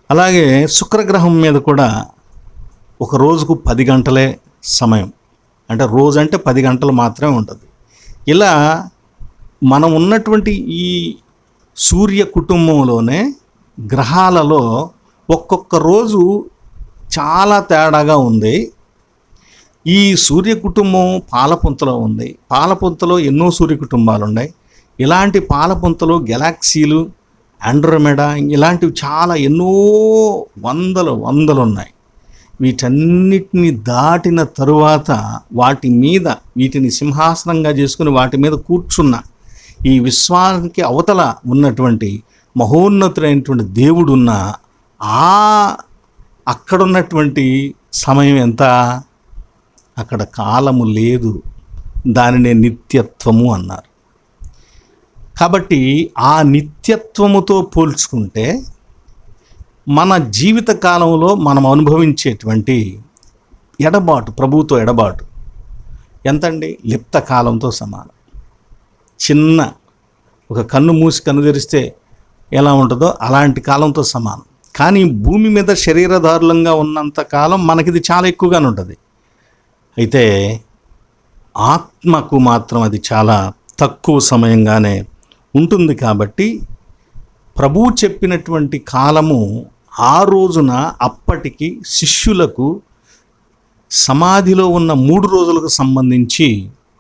అలాగే శుక్రగ్రహం మీద కూడా ఒక రోజుకు 10 గంటలే సమయం. అంటే రోజు అంటే 10 గంటలు మాత్రమే ఉంటుంది. ఇలా మనం ఉన్నటువంటి ఈ సూర్య కుటుంబంలోనే గ్రహాలలో ఒక్కొక్క రోజు చాలా తేడాగా ఉంది. ఈ సూర్య కుటుంబం పాలపుంతలో ఉంది. పాలపుంతలో ఎన్నో సూర్య కుటుంబాలు ఉన్నాయి. ఇలాంటి పాలపుంతలో గెలాక్సీలు, ఆండ్రోమెడా ఇలాంటివి చాలా ఎన్నో వందలు ఉన్నాయి. వీటన్నిటిని దాటిన తరువాత వీటిని సింహాసనంగా చేసుకుని వాటి మీద కూర్చున్న ఈ విశ్వానికి అవతల ఉన్నటువంటి మహోన్నతుడైనటువంటి దేవుడున్న అక్కడున్నటువంటి సమయం ఎంత? అక్కడ కాలము లేదు. దానినే నిత్యత్వము అన్నారు. కాబట్టి ఆ నిత్యత్వముతో పోల్చుకుంటే మన జీవిత కాలంలో మనం అనుభవించేటువంటి ఎడబాటు, ప్రభువుతో ఎడబాటు ఎంతండి? లిప్త కాలంతో సమానం. చిన్న ఒక కన్ను మూసి కన్ను తెరిస్తే ఎలా ఉంటుందో అలాంటి కాలంతో సమానం. కానీ భూమి మీద శరీరధారులంగా ఉన్నంత కాలం మనకిది చాలా ఎక్కువగానే ఉంటుంది. అయితే ఆత్మకు మాత్రం అది చాలా తక్కువ సమయంగానే ఉంటుంది. కాబట్టి ప్రభువు చెప్పినటువంటి కాలము ఆ రోజున అప్పటికి శిష్యులకు సమాధిలో ఉన్న 3 రోజులకు సంబంధించి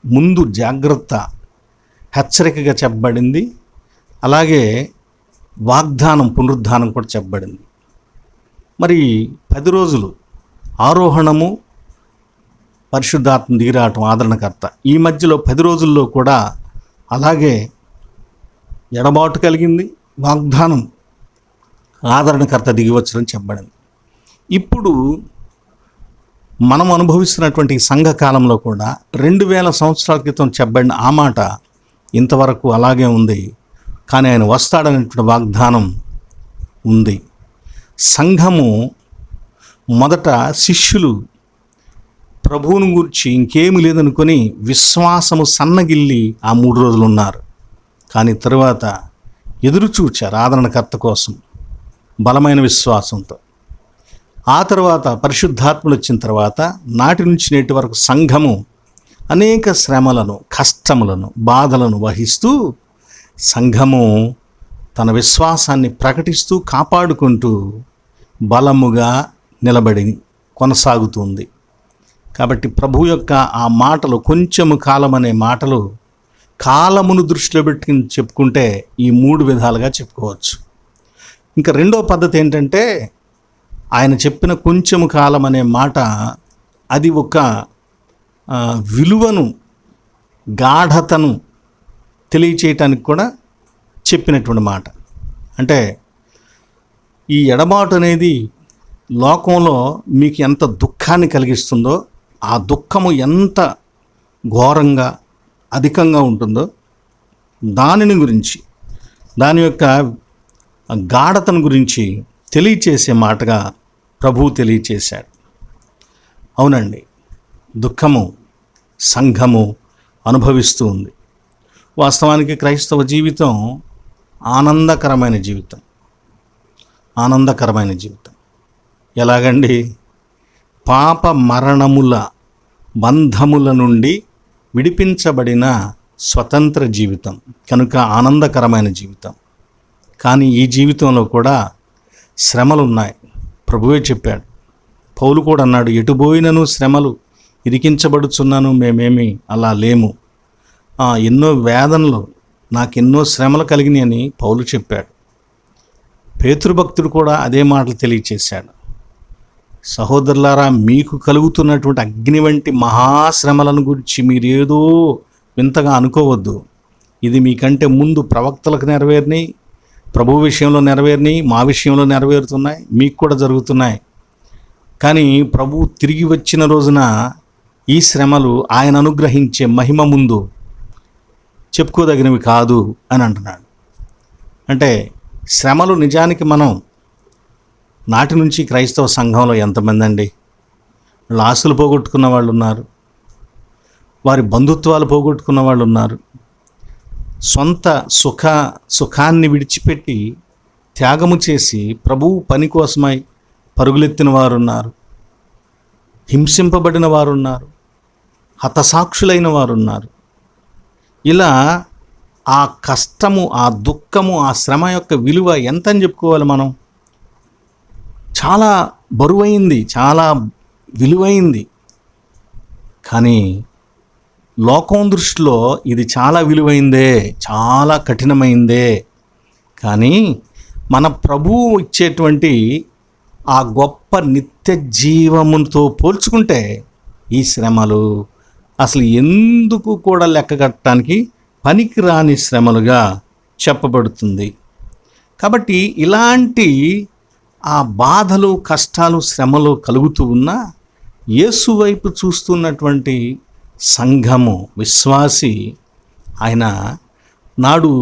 ముందు జాగ్రత్త హెచ్చరికగా చెప్పబడింది. అలాగే వాగ్దానం, పునరుద్ధానం కూడా చెప్పబడింది. మరి 10 రోజులు ఆరోహణము, పరిశుద్ధాత్మ దిగిరావటం ఆదరణకర్త. ఈ మధ్యలో 10 రోజుల్లో కూడా అలాగే ఎడబాటు కలిగింది. వాగ్దానం, ఆదరణకర్త దిగివచ్చునని చెప్పబడింది. ఇప్పుడు మనం అనుభవిస్తున్నటువంటి సంఘ కాలంలో కూడా 2000 సంవత్సరాల క్రితం చెప్పబడిన ఆ మాట ఇంతవరకు అలాగే ఉంది. కానీ ఆయన వస్తాడనేటువంటి వాగ్దానం ఉంది. సంఘము మొదట శిష్యులు ప్రభువుని గురించి ఇంకేమి లేదనుకొని విశ్వాసము సన్నగిల్లి ఆ 3 రోజులు ఉన్నారు. కానీ తరువాత ఎదురు చూచారు ఆదరణకర్త కోసం బలమైన విశ్వాసంతో. ఆ తర్వాత పరిశుద్ధాత్మలు వచ్చిన తర్వాత నాటి నుంచి నేటి వరకు సంఘము అనేక శ్రమలను, కష్టములను, బాధలను వహిస్తూ సంఘము తన విశ్వాసాన్ని ప్రకటిస్తూ కాపాడుకుంటూ బలముగా నిలబడి కొనసాగుతుంది. కాబట్టి ప్రభు యొక్క ఆ మాటలు, కొంచెము కాలం అనే మాటలు కాలమును దృష్టిలో పెట్టుకుని చెప్పుకుంటే ఈ 3 విధాలుగా చెప్పుకోవచ్చు. ఇంకా రెండో పద్ధతి ఏంటంటే ఆయన చెప్పిన కొంచెము కాలం అనే మాట అది ఒక విలువను, గాఢతను తెలియచేయటానికి కూడా చెప్పినటువంటి మాట. అంటే ఈ ఎడబాటు అనేది లోకంలో మీకు ఎంత దుఃఖాన్ని కలిగిస్తుందో, ఆ దుఃఖము ఎంత ఘోరంగా అధికంగా ఉంటుందో దానిని గురించి, దాని యొక్క గాఢతను గురించి తెలియచేసే మాటగా ప్రభువు తెలియచేశాడు. అవునండి, దుఃఖము సంఘము అనుభవిస్తూ ఉంది. వాస్తవానికి క్రైస్తవ జీవితం ఆనందకరమైన జీవితం. ఆనందకరమైన జీవితం ఎలాగండి? పాప మరణముల బంధముల నుండి విడిపించబడిన స్వతంత్ర జీవితం కనుక ఆనందకరమైన జీవితం. కానీ ఈ జీవితంలో కూడా శ్రమలు ఉన్నాయి. ప్రభువే చెప్పాడు. పౌలు కూడా అన్నాడు, ఎటుపోయినను శ్రమలు, ఇరికించబడుచున్నాను, మేమేమి అలా లేము. ఎన్నో వేదనలు, నాకెన్నో శ్రమలు కలిగినాయి అని పౌలు చెప్పాడు. పేతృభక్తుడు కూడా అదే మాటలు తెలియచేశాడు. సహోదరులారా, మీకు కలుగుతున్నటువంటి అగ్ని వంటి మహాశ్రమలను గురించి మీరేదో వింతగా అనుకోవద్దు. ఇది మీకంటే ముందు ప్రవక్తలకు నెరవేరినాయి, ప్రభు విషయంలో నెరవేరినాయి, మా విషయంలో నెరవేరుతున్నాయి, మీకు కూడా జరుగుతున్నాయి. కానీ ప్రభు తిరిగి వచ్చిన రోజున ఈ శ్రమలు ఆయన అనుగ్రహించే మహిమ ముందు చెప్పుకోదగినవి కాదు అని అంటున్నాడు. అంటే శ్రమలు నిజానికి మనం నాటి నుంచి క్రైస్తవ సంఘంలో ఎంతమంది అండి? వాళ్ళు ఆస్తులు పోగొట్టుకున్న వాళ్ళు ఉన్నారు, వారి బంధుత్వాలు పోగొట్టుకున్న వాళ్ళు ఉన్నారు, సొంత సుఖాన్ని విడిచిపెట్టి త్యాగము చేసి ప్రభువు పని కోసమై పరుగులెత్తిన వారు ఉన్నారు, హింసింపబడిన వారు ఉన్నారు, హతసాక్షులైన వారు ఉన్నారు. ఇలా ఆ కష్టము, ఆ దుఃఖము, ఆ శ్రమ యొక్క విలువ ఎంత అని చెప్పుకోవాలి మనం? చాలా బరువైంది, చాలా విలువైంది. కానీ లోకం దృష్టిలో ఇది చాలా విలువైందే, చాలా కఠినమైందే. కానీ మన ప్రభువు ఇచ్చేటువంటి ఆ గొప్ప నిత్య జీవముతో పోల్చుకుంటే ఈ శ్రమలు అసలు ఎందుకు కూడా లెక్కగట్టడానికి పనికిరాని శ్రమలుగా చెప్పబడుతుంది. కాబట్టి ఇలాంటి ఆ బాధలు, కష్టాలు, శ్రమలు కలుగుతూ ఉన్నా యేసు వైపు చూస్తున్నటువంటి సంఘము, విశ్వాసి, ఆయన నాడు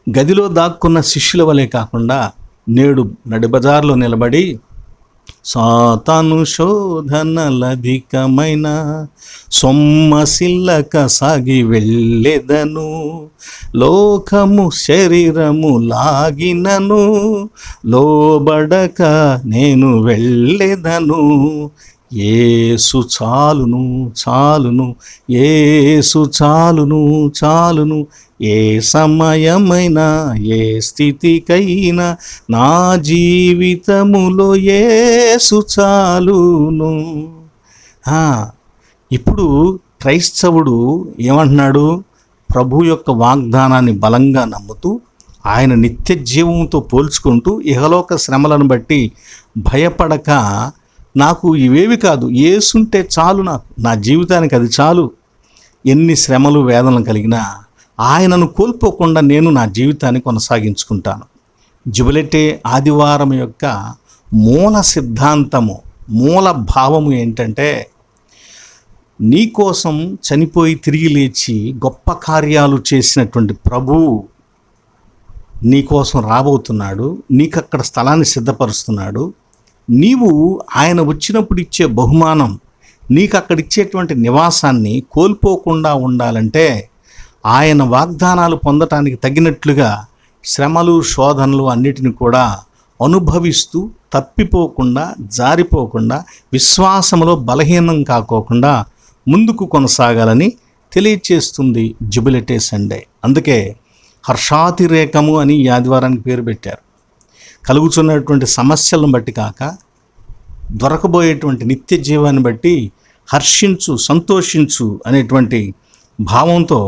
గదిలో దాక్కున్న శిష్యుల వలె కాకుండా నేడు నడిబజార్లో నిలబడి సాతాను శోధనలధికమైన సొమ్మసిల్లక సాగి వెళ్ళెదను, లోకము శరీరము లాగినను లోబడక నేను వెళ్ళెదను, యేసు చాలును చాలును, యేసు చాలును చాలును, ఏ సమయమైనా ఏ స్థితికైనా నా జీవితములో యేసు చాలును. ఇప్పుడు క్రైస్తవుడు ఏమంటున్నాడు? ప్రభు యొక్క వాగ్దానాన్ని బలంగా నమ్ముతూ ఆయన నిత్య జీవంతో పోల్చుకుంటూ ఇహలోక శ్రమలను బట్టి భయపడక, నాకు ఇవేవి కాదు, యేసుంటే చాలు, నాకు నా జీవితానికి అది చాలు, ఎన్ని శ్రమలు వేదనలు కలిగినా ఆయనను కోల్పోకుండా నేను నా జీవితాన్ని కొనసాగించుకుంటాను. జుబిలెట్టే ఆదివారం యొక్క మూల సిద్ధాంతము, మూల భావము ఏంటంటే, నీ కోసం చనిపోయి తిరిగి లేచి గొప్ప కార్యాలు చేసినటువంటి ప్రభువు నీ కోసం రాబోతున్నాడు, నీకు అక్కడ స్థలాన్ని సిద్ధపరుస్తున్నాడు. నీవు ఆయన వచ్చినప్పుడు ఇచ్చే బహుమానం, నీకు అక్కడ ఇచ్చేటువంటి నివాసాన్ని కోల్పోకుండా ఉండాలంటే ఆయన వాగ్దానాలు పొందటానికి తగినట్లుగా శ్రమలు, శోధనలు అన్నిటిని కూడా అనుభవిస్తూ తప్పిపోకుండా, జారిపోకుండా, విశ్వాసములో బలహీనం కాకోకుండా ముందుకు కొనసాగాలని తెలియచేస్తుంది జుబిలెట్టే సండే. అందుకే హర్షాతిరేకము అని ఈ ఆదివారానికి పేరు పెట్టారు. కలుగుతున్నటువంటి సమస్యలను బట్టి కాక, దొరకబోయేటువంటి నిత్య జీవాన్ని బట్టి హర్షించు, సంతోషించు అనేటువంటి భావంతో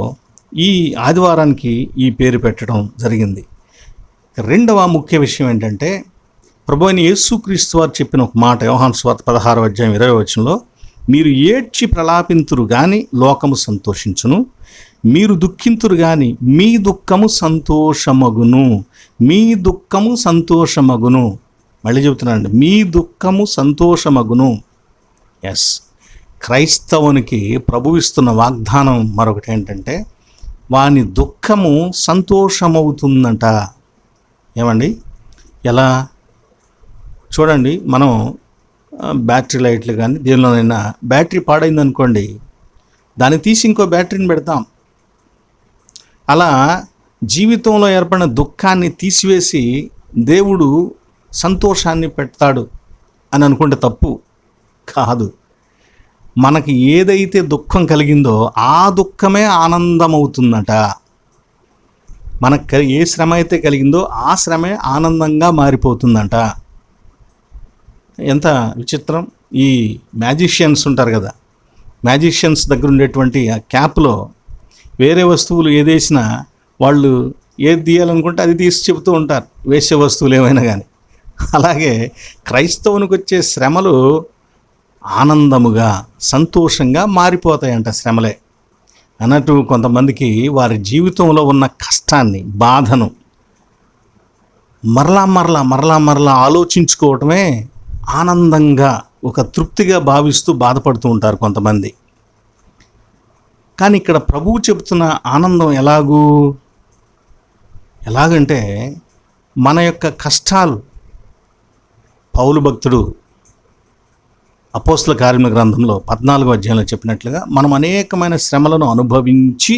ఈ ఆదివారానికి ఈ పేరు పెట్టడం జరిగింది. రెండవ ముఖ్య విషయం ఏంటంటే, ప్రభువైన యేసుక్రీస్తు వారు చెప్పిన ఒక మాట, యోహాను సువార్త 16:20 మీరు ఏడ్చి ప్రలాపింతురు గాని లోకము సంతోషించును, మీరు దుఃఖింతురు గాని మీ దుఃఖము సంతోషమగును, మీ దుఃఖము సంతోషమగును. మళ్ళీ చెబుతున్నానండి, మీ దుఃఖము సంతోషమగును. ఎస్, క్రైస్తవునికి ప్రభు ఇస్తున్న వాగ్దానం మరొకటి ఏంటంటే, వాని దుఃఖము సంతోషమవుతుందంట. ఏమండి? ఎలా? చూడండి, మనం బ్యాటరీ లైట్లు కానీ దేనిలోనైనా బ్యాటరీ పాడైందనుకోండి, దాన్ని తీసి ఇంకో బ్యాటరీని పెడతాం. అలా జీవితంలో ఏర్పడిన దుఃఖాన్ని తీసివేసి దేవుడు సంతోషాన్ని పెడతాడు అని అనుకుంటే తప్పు కాదు. మనకి ఏదైతే దుఃఖం కలిగిందో ఆ దుఃఖమే ఆనందమవుతుందట. మనకు ఏ శ్రమ అయితే కలిగిందో ఆ శ్రమే ఆనందంగా మారిపోతుందంట. ఎంత విచిత్రం! ఈ మ్యాజిషియన్స్ ఉంటారు కదా, మ్యాజిషియన్స్ దగ్గర ఉండేటువంటి ఆ క్యాప్లో వేరే వస్తువులు ఏదేసినా వాళ్ళు ఏది తీయాలనుకుంటే అది తీసి చెబుతూ ఉంటారు, వేసే వస్తువులు ఏమైనా కానీ. అలాగే క్రైస్తవునికి వచ్చే శ్రమలు ఆనందముగా, సంతోషంగా మారిపోతాయంట. శ్రమలే అన్నట్టు కొంతమందికి వారి జీవితంలో ఉన్న కష్టాన్ని, బాధను మరలా ఆలోచించుకోవటమే ఆనందంగా, ఒక తృప్తిగా భావిస్తూ బాధపడుతూ ఉంటారు కొంతమంది. కానీ ఇక్కడ ప్రభువు చెబుతున్న ఆనందం ఎలాగంటే, మన యొక్క కష్టాలు, పౌలు భక్తుడు అపోస్తల కార్యముల గ్రంథంలో 14వ చెప్పినట్లుగా మనం అనేకమైన శ్రమలను అనుభవించి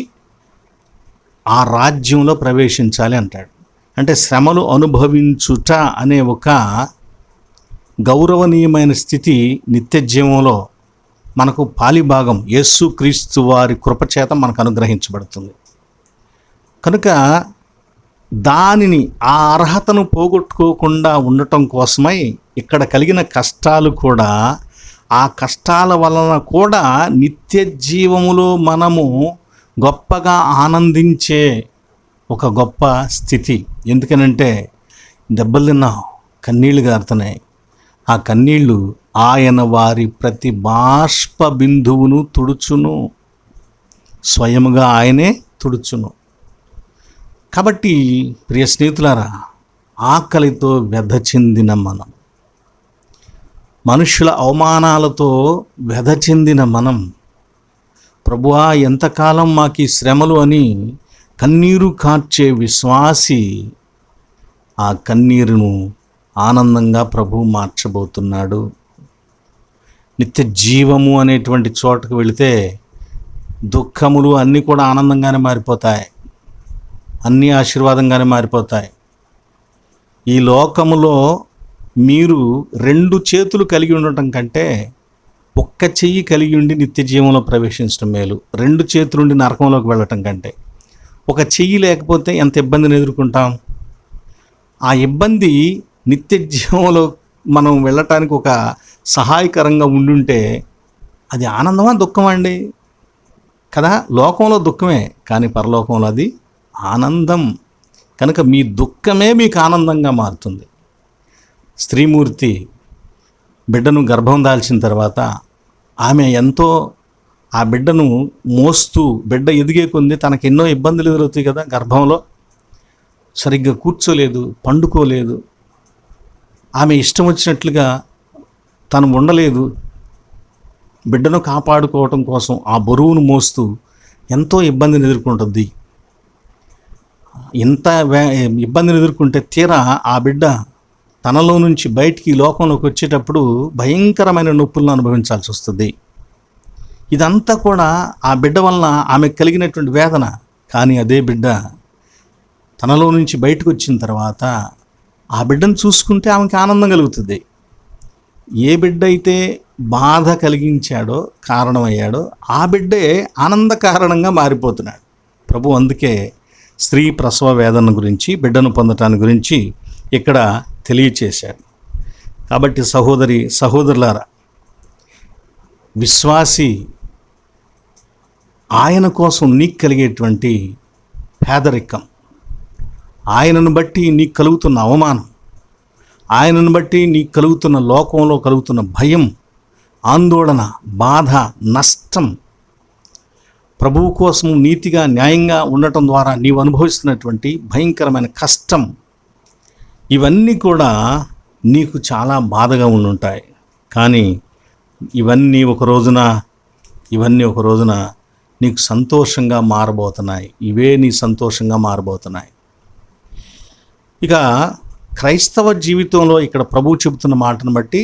ఆ రాజ్యంలో ప్రవేశించాలి అంటాడు. అంటే శ్రమలు అనుభవించుట అనే ఒక గౌరవనీయమైన స్థితి నిత్య జీవంలో మనకు పాలిభాగం యేసుక్రీస్తు వారి కృపచేత మనకు అనుగ్రహించబడుతుంది. కనుక దానిని, ఆ అర్హతను పోగొట్టుకోకుండా ఉండటం కోసమై ఇక్కడ కలిగిన కష్టాలు కూడా, ఆ కష్టాల వలన కూడా నిత్య జీవములో మనము గొప్పగా ఆనందించే ఒక గొప్ప స్థితి. ఎందుకనంటే దెబ్బలు తిన్నాం, కన్నీళ్లు గారుతున్నాయి. ఆ కన్నీళ్లు ఆయన వారి ప్రతి బాష్ప బిందువును తుడుచును, స్వయముగా ఆయనే తుడుచును. కాబట్టి ప్రియ స్నేహితులారా, ఆకలితో వ్యధ చెందిన మనం, మనుషుల అవమానాలతో వ్యధ చెందిన మనం, ప్రభువా ఎంతకాలం మాకు ఈ శ్రమలు అని కన్నీరు కార్చే విశ్వాసి ఆ కన్నీరును ఆనందంగా ప్రభువు మార్చబోతున్నాడు. నిత్య జీవము అనేటువంటి చోటకు వెళితే దుఃఖములు అన్నీ కూడా ఆనందంగానే మారిపోతాయి, అన్నీ ఆశీర్వాదంగానే మారిపోతాయి. ఈ లోకములో మీరు 2 చేతులు కలిగి ఉండటం కంటే ఒక్క చెయ్యి కలిగి ఉండి నిత్య జీవంలో ప్రవేశించడం మేలు. 2 చేతులుండి నరకంలోకి వెళ్ళటం కంటే. ఒక చెయ్యి లేకపోతే ఎంత ఇబ్బందిని ఎదుర్కొంటాం. ఆ ఇబ్బంది నిత్య జీవంలో మనం వెళ్ళటానికి ఒక సహాయకరంగా ఉండుంటే అది ఆనందమా దుఃఖమా అండి? కదా, లోకంలో దుఃఖమే, కానీ పరలోకంలో అది ఆనందం. కనుక మీ దుఃఖమే మీకు ఆనందంగా మారుతుంది. స్త్రీమూర్తి బిడ్డను గర్భం దాల్చిన తర్వాత ఆమె ఎంతో ఆ బిడ్డను మోస్తూ, బిడ్డ ఎదిగే కొంది తనకు ఎన్నో ఇబ్బందులు ఎదురవుతాయి కదా. గర్భంలో సరిగ్గా కూర్చోలేదు, పండుకోలేదు, ఆమె ఇష్టం వచ్చినట్లుగా తను ఉండలేదు. బిడ్డను కాపాడుకోవటం కోసం ఆ బరువును మోస్తూ ఎంతో ఇబ్బందిని ఎదుర్కొంటుంది. ఇంత ఇబ్బందిని ఎదుర్కొంటే తీరా ఆ బిడ్డ తనలో నుంచి బయటికి లోకంలోకి వచ్చేటప్పుడు భయంకరమైన నొప్పులను అనుభవించాల్సి వస్తుంది. ఇదంతా కూడా ఆ బిడ్డ వలన ఆమెకు కలిగినటువంటి వేదన. కానీ అదే బిడ్డ తనలో నుంచి బయటకు వచ్చిన తర్వాత ఆ బిడ్డను చూసుకుంటే ఆమెకి ఆనందం కలుగుతుంది. ఏ బిడ్డ అయితే బాధ కలిగించాడో, కారణమయ్యాడో, ఆ బిడ్డే ఆనంద కారణంగా మారిపోతున్నాడు. ప్రభు అందుకే స్త్రీ ప్రసవ వేదన గురించి, బిడ్డను పొందటాన్ని గురించి ఇక్కడ తెలియచేశాడు. కాబట్టి సహోదరులారా, విశ్వాసి ఆయన కోసం నీకు కలిగేటువంటి పేదరికం, ఆయనను బట్టి నీకు కలుగుతున్న అవమానం, ఆయనను బట్టి నీకు కలుగుతున్న లోకంలో కలుగుతున్న భయం, ఆందోళన, బాధ, నష్టం, ప్రభువు కోసం నీతిగా న్యాయంగా ఉండటం ద్వారా నీవు అనుభవిస్తున్నటువంటి భయంకరమైన కష్టం, ఇవన్నీ కూడా నీకు చాలా బాధగా ఉండుంటాయి. కానీ ఇవన్నీ ఒక రోజున నీకు సంతోషంగా మారబోతున్నాయి. ఇవే నీ సంతోషంగా మారబోతున్నాయి. ఇక క్రైస్తవ జీవితంలో ఇక్కడ ప్రభువు చెబుతున్న మాటను బట్టి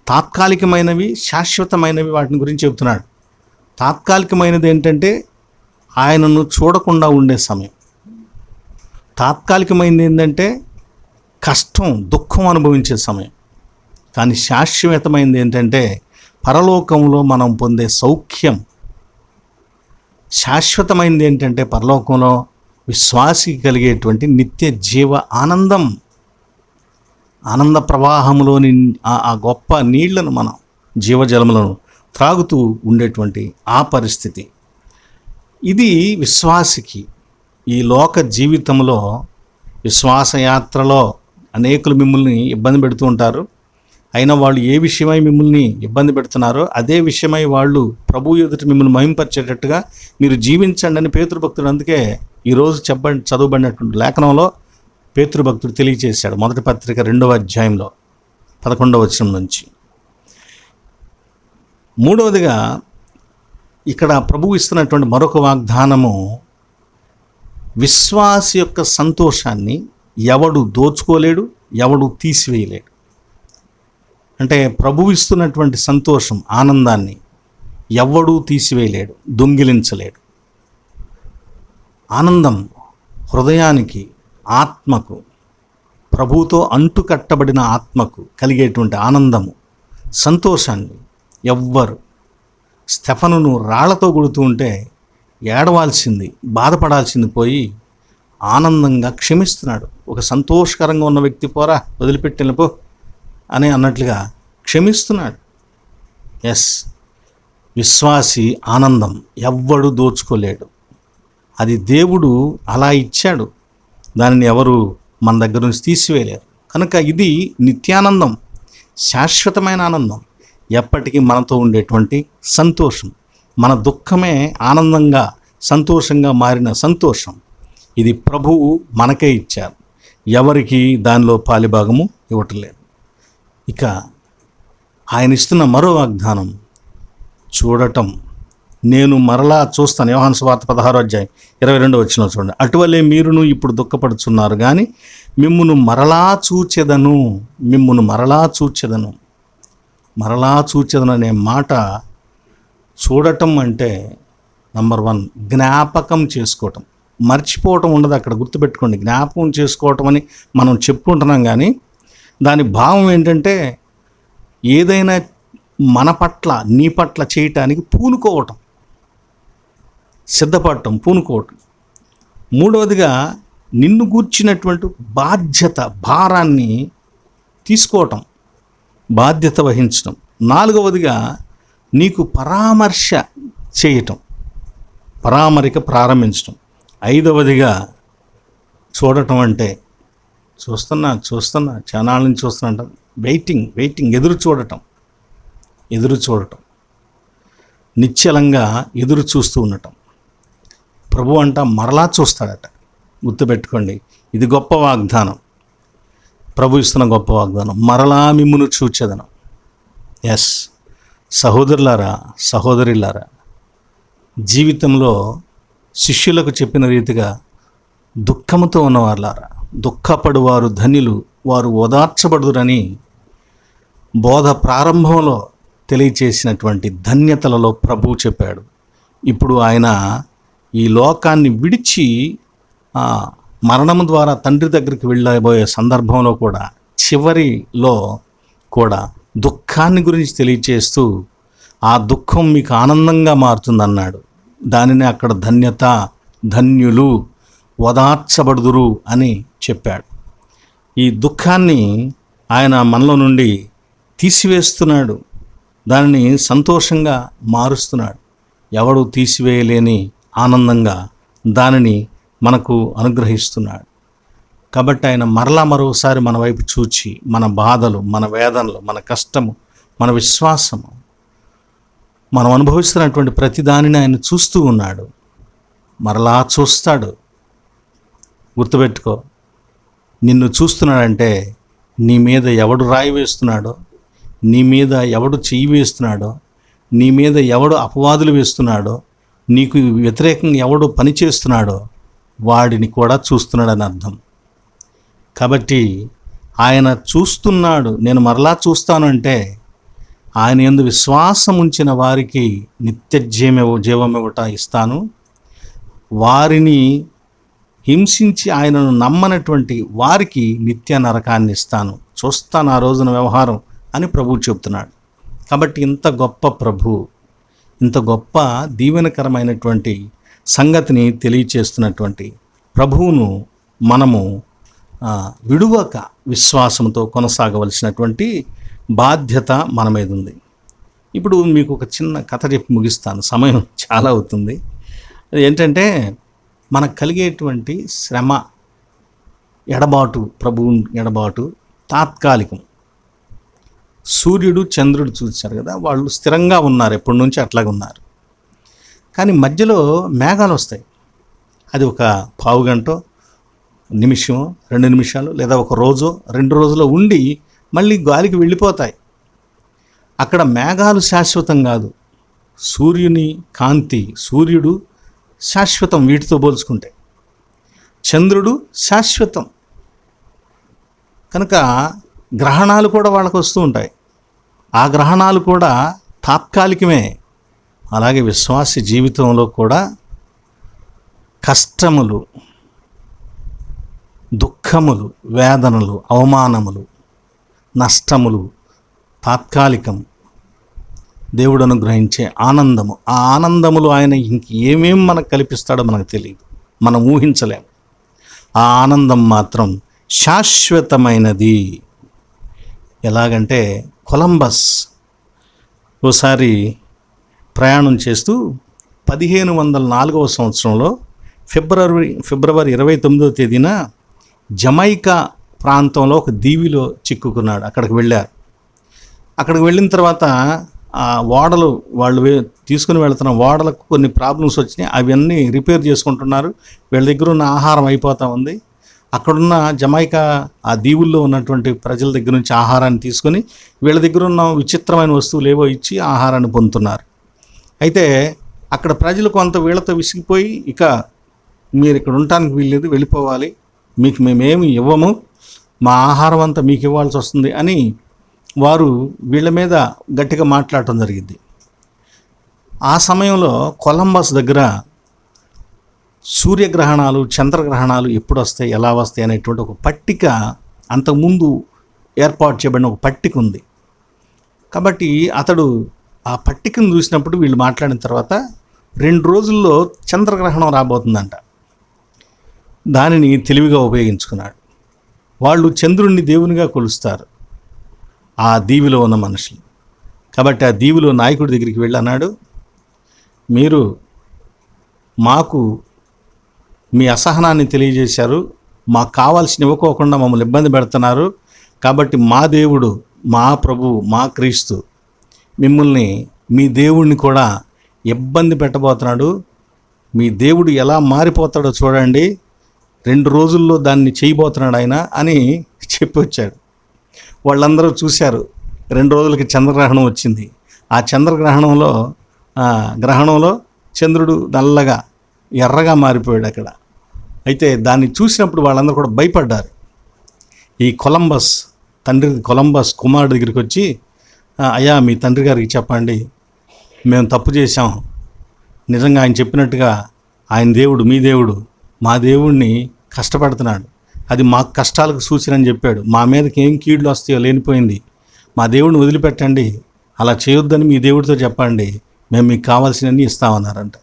తాత్కాలికమైనవి, శాశ్వతమైనవి వాటిని గురించి చెబుతున్నాడు. తాత్కాలికమైనది ఏంటంటే ఆయనను చూడకుండా ఉండే సమయం. తాత్కాలికమైనది ఏంటంటే కష్టం, దుఃఖం అనుభవించే సమయం. కానీ శాశ్వతమైనది ఏంటంటే పరలోకంలో మనం పొందే సౌఖ్యం. శాశ్వతమైనది ఏంటంటే పరలోకంలో విశ్వాసికి కలిగేటువంటి నిత్య జీవ ఆనందం. ఆనంద ప్రవాహంలోని ఆ గొప్ప నీళ్లను, మనం జీవజలములను త్రాగుతూ ఉండేటువంటి ఆ పరిస్థితి. ఇది విశ్వాసికి ఈ లోక జీవితంలో, విశ్వాసయాత్రలో అనేకులు మిమ్మల్ని ఇబ్బంది పెడుతూ ఉంటారు. అయినా వాళ్ళు ఏ విషయమై మిమ్మల్ని ఇబ్బంది పెడుతున్నారో అదే విషయమై వాళ్ళు ప్రభు ఎదుట మిమ్మల్ని మహింపరిచేటట్టుగా మీరు జీవించండి అని పేతురు అందుకే ఈరోజు చదవబడినటువంటి లేఖనంలో పేతురు తెలియజేశాడు. మొదటి పత్రిక 2వ అధ్యాయంలో 11వ వచనం నుంచి. మూడవదిగా ఇక్కడ ప్రభువు ఇస్తున్నటువంటి మరొక వాగ్దానము, విశ్వాసి యొక్క సంతోషాన్ని ఎవడు దోచుకోలేడు, ఎవడు తీసివేయలేడు. అంటే ప్రభువు ఇస్తున్నటువంటి సంతోషం, ఆనందాన్ని ఎవడూ తీసివేయలేడు, దొంగిలించలేడు. ఆనందం హృదయానికి, ఆత్మకు, ప్రభువుతో అంటుకట్టబడిన ఆత్మకు కలిగేటువంటి ఆనందము, సంతోషాన్ని ఎవ్వరు. స్టెఫనును రాళ్లతో కొడుతూ ఉంటే ఏడవాల్సింది, బాధపడాల్సింది పోయి ఆనందంగా క్షమిస్తున్నాడు. ఒక సంతోషకరంగా ఉన్న వ్యక్తి పోరా వదిలిపెట్టిన పో అని అన్నట్లుగా క్షమిస్తున్నాడు. ఎస్, విశ్వాసి ఆనందం ఎవ్వడు దోచుకోలేడు. అది దేవుడు అలా ఇచ్చాడు, దానిని ఎవరు మన దగ్గర నుంచి తీసివేయలేరు. కనుక ఇది నిత్యానందం, శాశ్వతమైన ఆనందం, ఎప్పటికీ మనతో ఉండేటువంటి సంతోషం. మన దుఃఖమే ఆనందంగా సంతోషంగా మారిన సంతోషం. ఇది ప్రభువు మనకే ఇచ్చారు, ఎవరికి దానిలో పాలిభాగము ఇవ్వటం లేదు. ఇక ఆయన ఇస్తున్న మరో వాగ్దానం చూడటం. నేను మరలా చూస్తాను. యోహాను సువార్త 16:22 చూడండి. అటువలే మీరును ఇప్పుడు దుఃఖపడుచున్నారు కానీ మిమ్మును మరలా చూచెదను, మిమ్మును మరలా చూచెదను. మరలా చూచెదను అనే మాట, చూడటం అంటే నంబర్ 1 జ్ఞాపకం చేసుకోవటం. మర్చిపోవటం ఉండదు అక్కడ, గుర్తుపెట్టుకోండి. జ్ఞాపకం చేసుకోవటం అని మనం చెప్పుకుంటున్నాం కానీ దాని భావం ఏంటంటే ఏదైనా మన పట్ల, నీ పట్ల చేయటానికి పూనుకోవటం, సిద్ధపడటం, పూనుకోవటం. మూడవదిగా నిన్ను గూర్చినటువంటి బాధ్యత, భారాన్ని తీసుకోవటం, బాధ్యత వహించటం. నాలుగవదిగా నీకు పరామర్శ చేయటం, పరామరిక ప్రారంభించటం. ఐదవదిగా చూడటం అంటే చూస్తున్నా క్షణాల నుంచి చూస్తున్నా, వెయిటింగ్, ఎదురు చూడటం, నిశ్చలంగా ఎదురు చూస్తూ ఉండటం. ప్రభు అంట మరలా చూస్తాడట. గుర్తుపెట్టుకోండి, ఇది గొప్ప వాగ్దానం, ప్రభు ఇస్తున్న గొప్ప వాగ్దానం. మరలా మిమ్మును చూచెదను. ఎస్, సహోదరులారా, సహోదరులారా, జీవితంలో శిష్యులకు చెప్పిన రీతిగా దుఃఖముతో ఉన్నవారులారా, దుఃఖపడువారు ధన్యులు, వారు ఓదార్చబడుదురని బోధ ప్రారంభంలో తెలియచేసినటువంటి ధన్యతలలో ప్రభువు చెప్పాడు. ఇప్పుడు ఆయన ఈ లోకాన్ని విడిచి మరణము ద్వారా తండ్రి దగ్గరికి వెళ్ళబోయే సందర్భంలో కూడా, చివరిలో కూడా దుఃఖాన్ని గురించి తెలియచేస్తూ ఆ దుఃఖం మీకు ఆనందంగా మారుతుందన్నాడు. దానిని అక్కడ ధన్యత, ధన్యులు, ఓదార్చబడుదురు అని చెప్పాడు. ఈ దుఃఖాన్ని ఆయన మనలో నుండి తీసివేస్తున్నాడు, దానిని సంతోషంగా మారుస్తున్నాడు. ఎవడు తీసివేయలేని ఆనందంగా దానిని మనకు అనుగ్రహిస్తున్నాడు. కాబట్టి ఆయన మరలా మరోసారి మన వైపు చూచి మన బాధలు, మన వేదనలు, మన కష్టము, మన విశ్వాసము, మనం అనుభవిస్తున్నటువంటి ప్రతి దానిని ఆయన చూస్తూ ఉన్నాడు, మరలా చూస్తాడు. గుర్తుపెట్టుకో, నిన్ను చూస్తున్నాడంటే నీ మీద ఎవడు రాయి వేస్తున్నాడో, నీ మీద ఎవడు చెయ్యి వేస్తున్నాడో, నీ మీద ఎవడు అపవాదులు వేస్తున్నాడో, నీకు వ్యతిరేకంగా ఎవడు పని చేస్తున్నాడో వాడిని కూడా చూస్తున్నాడని అర్థం. కాబట్టి ఆయన చూస్తున్నాడు. నేను మరలా చూస్తాను అంటే ఆయన యందు విశ్వాసం ఉంచిన వారికి నిత్య జీవమివ్వట ఇస్తాను, వారిని హింసించి ఆయనను నమ్మనటువంటి వారికి నిత్య నరకాన్ని ఇస్తాను, చూస్తాను ఆ రోజున వ్యవహారం అని ప్రభువు చెప్తున్నాడు. కాబట్టి ఇంత గొప్ప ప్రభు, ఇంత గొప్ప దీవెనకరమైనటువంటి సంగతిని తెలియచేస్తున్నటువంటి ప్రభువును మనము విడువక విశ్వాసంతో కొనసాగవలసినటువంటి బాధ్యత మన మీద ఉంది. ఇప్పుడు మీకు ఒక చిన్న కథ చెప్పి ముగిస్తాను, సమయం చాలా అవుతుంది. అది ఏంటంటే మనకు కలిగేటువంటి శ్రమ, ఎడబాటు, ప్రభువు ఎడబాటు తాత్కాలికం. సూర్యుడు చంద్రుడు చూశారు కదా, వాళ్ళు స్థిరంగా ఉన్నారు, ఎప్పటి నుంచి అట్లాగే ఉన్నారు. కానీ మధ్యలో మేఘాలు వస్తాయి. అది ఒక పావు గంట, నిమిషం, 2 నిమిషాలు, లేదా ఒక రోజు, 2 రోజులు ఉండి మళ్ళీ గాలికి వెళ్ళిపోతాయి. అక్కడ మేఘాలు శాశ్వతం కాదు, సూర్యుని కాంతి, సూర్యుడు శాశ్వతం వీటితో పోల్చుకుంటే, చంద్రుడు శాశ్వతం. కనుక గ్రహణాలు కూడా వాళ్ళకు వస్తూ ఉంటాయి, ఆ గ్రహణాలు కూడా తాత్కాలికమే. అలాగే విశ్వాస జీవితంలో కూడా కష్టములు, దుఃఖములు, వేదనలు, అవమానములు, నష్టములు తాత్కాలికం. దేవుడు అనుగ్రహించే ఆనందము. ఆ ఆనందములో ఆయన ఇంకేమేం మనకు కల్పిస్తాడో మనకు తెలియదు, మనం ఊహించలేము. ఆ ఆనందం మాత్రం శాశ్వతమైనది. ఎలాగంటే కొలంబస్ ఓసారి ప్రయాణం చేస్తూ 1504 సంవత్సరంలో ఫిబ్రవరి 29వ తేదీన జమైకా ప్రాంతంలో ఒక దీవిలో చిక్కుకున్నాడు. అక్కడికి వెళ్ళారు. అక్కడికి వెళ్ళిన తర్వాత ఆ ఓడలు వాళ్ళు తీసుకుని వెళ్తున్న ఓడలకు కొన్ని ప్రాబ్లమ్స్ వచ్చినాయి. అవన్నీ రిపేర్ చేసుకుంటున్నారు. వీళ్ళ దగ్గర ఉన్న ఆహారం అయిపోతూ ఉంది. అక్కడున్న జమైకా ఆ దీవుల్లో ఉన్నటువంటి ప్రజల దగ్గర నుంచి ఆహారాన్ని తీసుకొని వీళ్ళ దగ్గర ఉన్న విచిత్రమైన వస్తువులు ఏవో ఇచ్చి ఆహారాన్ని పొందుతున్నారు. అయితే అక్కడ ప్రజలు కొంత వీళ్ళతో విసిగిపోయి, ఇక మీరు ఇక్కడ ఉండటానికి వీల్లేదు, వెళ్ళిపోవాలి, మీకు మేమేమి ఇవ్వము, మా ఆహారం అంతా మీకు ఇవ్వాల్సి వస్తుంది అని వారు వీళ్ళ మీద గట్టిగా మాట్లాడటం జరిగింది. ఆ సమయంలో కొలంబస్ దగ్గర సూర్యగ్రహణాలు, చంద్రగ్రహణాలు ఎప్పుడు వస్తాయి, ఎలా వస్తాయి అనేటువంటి ఒక పట్టిక అంతకుముందు ఏర్పాటు చేయబడిన ఒక పట్టిక ఉంది. కాబట్టి అతడు ఆ పట్టికను చూసినప్పుడు వీళ్ళు మాట్లాడిన తర్వాత 2 రోజుల్లో చంద్రగ్రహణం రాబోతుందంట. దానిని తెలివిగా ఉపయోగించుకున్నాడు. వాళ్ళు చంద్రుణ్ణి దేవునిగా కొలుస్తారు ఆ దీవిలో ఉన్న మనుషులు. కాబట్టి ఆ దీవిలో నాయకుడి దగ్గరికి వెళ్ళి అన్నాడు, మీరు మాకు మీ అసహనాన్ని తెలియజేశారు, మాకు కావాల్సిన ఇవ్వకోకుండా మమ్మల్ని ఇబ్బంది పెడుతున్నారు. కాబట్టి మా దేవుడు, మా ప్రభువు, మా క్రీస్తు మిమ్మల్ని, మీ దేవుడిని కూడా ఇబ్బంది పెట్టబోతున్నాడు. మీ దేవుడు ఎలా మారిపోతాడో చూడండి, 2 రోజుల్లో దాన్ని చేయబోతున్నాడు ఆయన అని చెప్పి వచ్చాడు. వాళ్ళందరూ చూశారు. 2 రోజులకి చంద్రగ్రహణం వచ్చింది. ఆ చంద్రగ్రహణంలో చంద్రుడు నల్లగా ఎర్రగా మారిపోయాడు అక్కడ. అయితే దాన్ని చూసినప్పుడు వాళ్ళందరూ కూడా భయపడ్డారు. ఈ కొలంబస్ కుమారుడి దగ్గరికి వచ్చి, అయ్యా మీ తండ్రి గారికి చెప్పండి, మేము తప్పు చేశాం, నిజంగా ఆయన చెప్పినట్టుగా ఆయన దేవుడు, మీ దేవుడు, మా దేవుడిని కష్టపడుతున్నాడు, అది మాకు కష్టాలకు సూచన అని చెప్పాడు, మా మీదకి ఏం కీడులు వస్తాయో లేనిపోయింది, మా దేవుడిని వదిలిపెట్టండి, అలా చేయొద్దని మీ దేవుడితో చెప్పండి, మేము మీకు కావాల్సినవన్నీ ఇస్తామన్నారంట.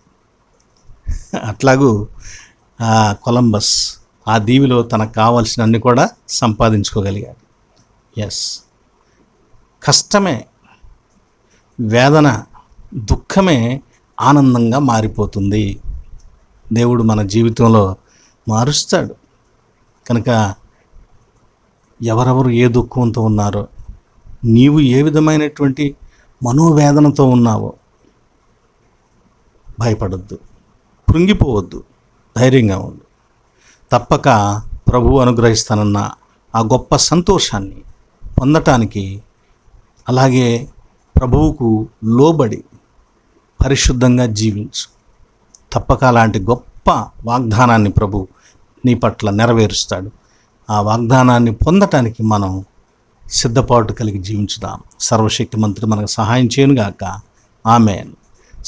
అట్లాగూ కొలంబస్ ఆ దీవిలో తనకు కావాల్సినవన్నీ కూడా సంపాదించుకోగలిగాడు. ఎస్, కష్టమే, వేదన, దుఃఖమే ఆనందంగా మారిపోతుంది. దేవుడు మన జీవితంలో మారుస్తాడు. కనుక ఎవరెవరు ఏ దుఃఖంతో ఉన్నారో, నీవు ఏ విధమైనటువంటి మనోవేదనతో ఉన్నావో భయపడొద్దు, కృంగిపోవద్దు, ధైర్యంగా ఉండు. తప్పక ప్రభువు అనుగ్రహిస్తానన్న ఆ గొప్ప సంతోషాన్ని పొందటానికి, అలాగే ప్రభువుకు లోబడి పరిశుద్ధంగా జీవించు. తప్పక అలాంటి గొప్ప వాగ్దానాన్ని ప్రభు నీ పట్ల నెరవేరుస్తాడు. ఆ వాగ్దానాన్ని పొందటానికి మనం సిద్ధపాటు కలిగి జీవించుదాం. సర్వశక్తి మంత్రి మనకు సహాయం చేయనుగాక. ఆమేన్.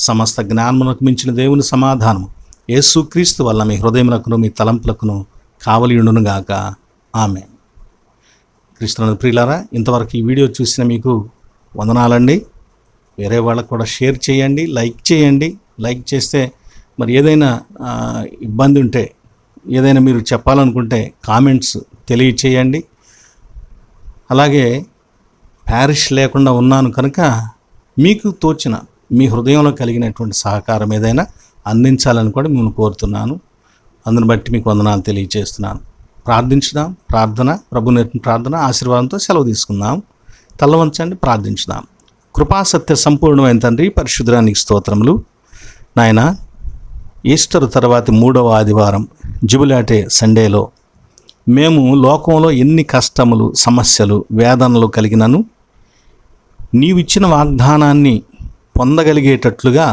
సమస్త జ్ఞానమునకు మించిన దేవుని సమాధానము యేసుక్రీస్తు వల్ల మీ హృదయమునకును మీ తలంపులకును కావలియుండునుగాక. ఆమేన్. క్రీస్తునందు ప్రియులారా, ఇంతవరకు ఈ వీడియో చూసిన మీకు వందనాలండి. వేరే వాళ్ళకు కూడా షేర్ చేయండి, లైక్ చేయండి. లైక్ చేస్తే మరి ఏదైనా ఇబ్బంది ఉంటే, ఏదైనా మీరు చెప్పాలనుకుంటే కామెంట్స్ తెలియచేయండి. అలాగే ప్యారిష్ లేకుండా ఉన్నాను కనుక మీకు తోచిన మీ హృదయంలో కలిగినటువంటి సహకారం ఏదైనా అందించాలని కూడా మిమ్మల్ని కోరుతున్నాను. అందుని బట్టి మీకు వందనాలు తెలియజేస్తున్నాను. ప్రార్థించుదాం. ప్రభు నేర్పిన ప్రార్థన ఆశీర్వాదంతో సెలవు తీసుకుందాం. తల్లవంచండి, ప్రార్థించుదాం. కృపాసత్య సంపూర్ణమైన తండ్రి, పరిశుద్ధానికి స్తోత్రములు. నాయన, ఈస్టర్ తర్వాతి 3వ ఆదివారం జుబిలాటే సండేలో మేము లోకంలో ఎన్ని కష్టములు, సమస్యలు, వేదనలు కలిగినను నీవిచ్చిన వాగ్దానాన్ని పొందగలిగేటట్లుగా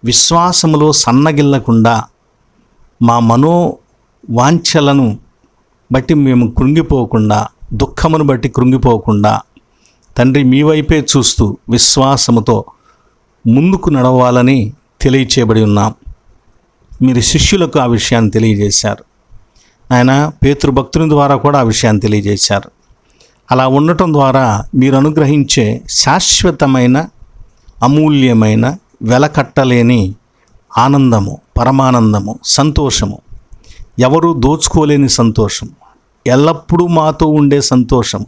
విశ్వాసములో సన్నగిల్లకుండా మా మనోవాంఛలను బట్టి మేము కృంగిపోకుండా, దుఃఖమును బట్టి కృంగిపోకుండా తండ్రి మీ వైపే చూస్తూ విశ్వాసముతో ముందుకు నడవాలని తెలియచేయబడి ఉన్నాం. మీరు శిష్యులకు ఆ విషయాన్ని తెలియజేశారు. ఆయన పేతురు భక్తుని ద్వారా కూడా ఆ విషయాన్ని తెలియజేశారు. అలా ఉండటం ద్వారా మీరు అనుగ్రహించే శాశ్వతమైన అమూల్యమైన వెలకట్టలేని ఆనందము, పరమానందము, సంతోషము, ఎవరు దోచుకోలేని సంతోషం, ఎల్లప్పుడూ మాతో ఉండే సంతోషము,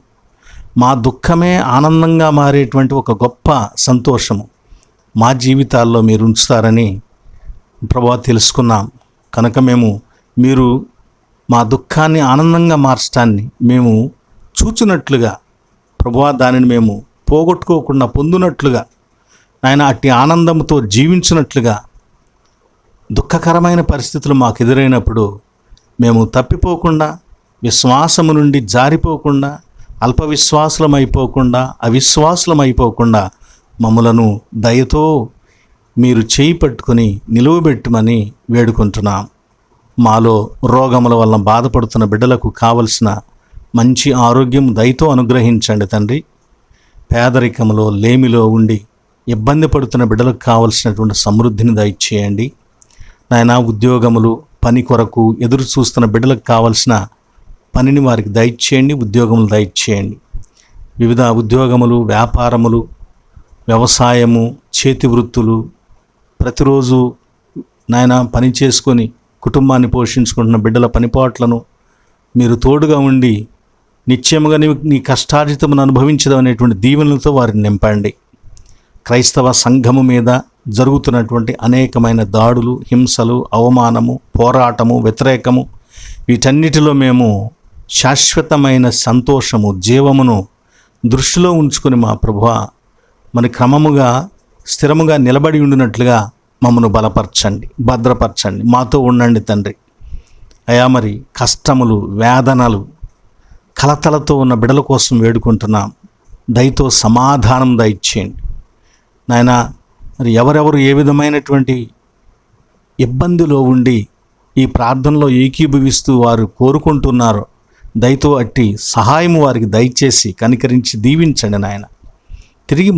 మా దుఃఖమే ఆనందంగా మారేటువంటి ఒక గొప్ప సంతోషము మా జీవితాల్లో మీరు ఉంచుతారని ప్రభువా తెలుసుకున్నాం. కనుక మీరు మా దుఃఖాన్ని ఆనందంగా మార్చడాన్ని మేము చూచున్నట్లుగా ప్రభువా, దానిని మేము పోగొట్టుకోకుండా పొందునట్లుగా నాయన అట్టి ఆనందంతో జీవించినట్లుగా దుఃఖకరమైన పరిస్థితులు మాకు ఎదురైనప్పుడు మేము తప్పిపోకుండా, విశ్వాసము నుండి జారిపోకుండా, అల్పవిశ్వాసులమైపోకుండా, అవిశ్వాసులమైపోకుండా మమ్మలను దయతో మీరు చేయి పట్టుకొని నిలువబెట్టమని వేడుకుంటున్నాం. మాలో రోగముల వలన బాధపడుతున్న బిడ్డలకు కావలసిన మంచి ఆరోగ్యం దయతో అనుగ్రహించండి తండ్రి. పేదరికంలో, లేమిలో ఉండి ఇబ్బంది పడుతున్న బిడ్డలకు కావలసినటువంటి సమృద్ధిని దయచేయండి నాయనా. ఉద్యోగములు, పని కొరకు ఎదురు చూస్తున్న బిడ్డలకు కావలసిన పనిని వారికి దయచేయండి, ఉద్యోగములు దయచేయండి. వివిధ ఉద్యోగములు, వ్యాపారములు, వ్యవసాయము, చేతి వృత్తులు, ప్రతిరోజు నాయన పని చేసుకొని కుటుంబాన్ని పోషించుకుంటున్న బిడ్డల పనిపాట్లను మీరు తోడుగా ఉండి నిశ్చయముగా నీ కష్టార్జితమును అనుభవించడం అనేటువంటి దీవెనలతో వారిని నింపండి. క్రైస్తవ సంఘము మీద జరుగుతున్నటువంటి అనేకమైన దాడులు, హింసలు, అవమానము, పోరాటము, వ్యతిరేకము, వీటన్నిటిలో మేము శాశ్వతమైన సంతోషము, జీవమును దృష్టిలో ఉంచుకొని మా ప్రభువా మరి క్రమముగా స్థిరముగా నిలబడి ఉండినట్లుగా మమ్మను బలపరచండి, భద్రపరచండి, మాతో ఉండండి తండ్రి. అయా మరి కష్టములు, వేదనలు, కలతలతో ఉన్న బిడ్డల కోసం వేడుకుంటున్నాం. దయతో సమాధానం దయచేయండి నాయనా. మరి ఎవరెవరు ఏ విధమైనటువంటి ఇబ్బందిలో ఉండి ఈ ప్రార్థనలో ఏకీభవిస్తూ వారు కోరుకుంటున్నారో దయతో అట్టి సహాయము వారికి దయచేసి కనికరించి దీవించండి నాయన. తిరిగి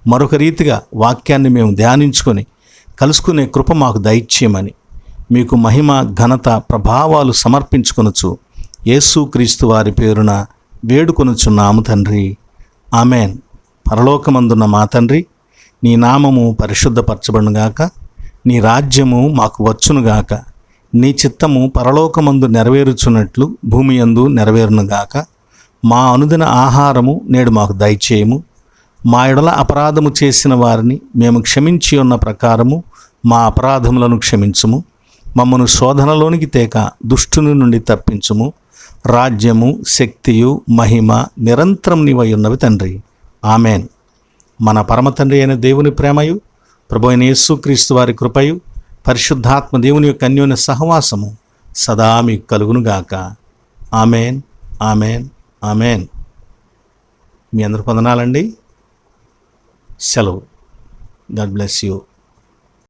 మరొక రీతిగా వాక్యాన్ని మేము ధ్యానించుకొని కలుసుకునే కృప మాకు దయచేయమని మీకు మహిమ, ఘనత, ప్రభావాలు సమర్పించుకొనుచు యేసుక్రీస్తు వారి పేరున వేడుకొనుచున్నాము తండ్రి. ఆమెన్. పరలోకమందున్న మా తండ్రి, నీ నామము పరిశుద్ధపరచబడునుగాక, నీ రాజ్యము మాకు వచ్చునుగాక, నీ చిత్తము పరలోకమందు నెరవేరుచున్నట్లు భూమి యందు నెరవేరునుగాక. మా అనుదిన ఆహారము నేడు మాకు దయచేయము. మా ఎడల అపరాధము చేసిన వారిని మేము క్షమించి ఉన్న ప్రకారము మా అపరాధములను క్షమించుము. మమ్మను శోధనలోనికి తేక దుష్టుని నుండి తప్పించుము. రాజ్యము, శక్తియు, మహిమ నిరంతరం నీవై ఉన్నవి తండ్రి. ఆమెన్. మన పరమ తండ్రి అయిన దేవుని ప్రేమయు, ప్రభు అయిన యేసుక్రీస్తు వారి కృపయు, పరిశుద్ధాత్మ దేవుని యొక్క అన్యోన్య సహవాసము సదా మీకు కలుగునుగాక. Amen, amen, amen. మీ అందరూ పొందనాలండి. సెలవు. God bless you.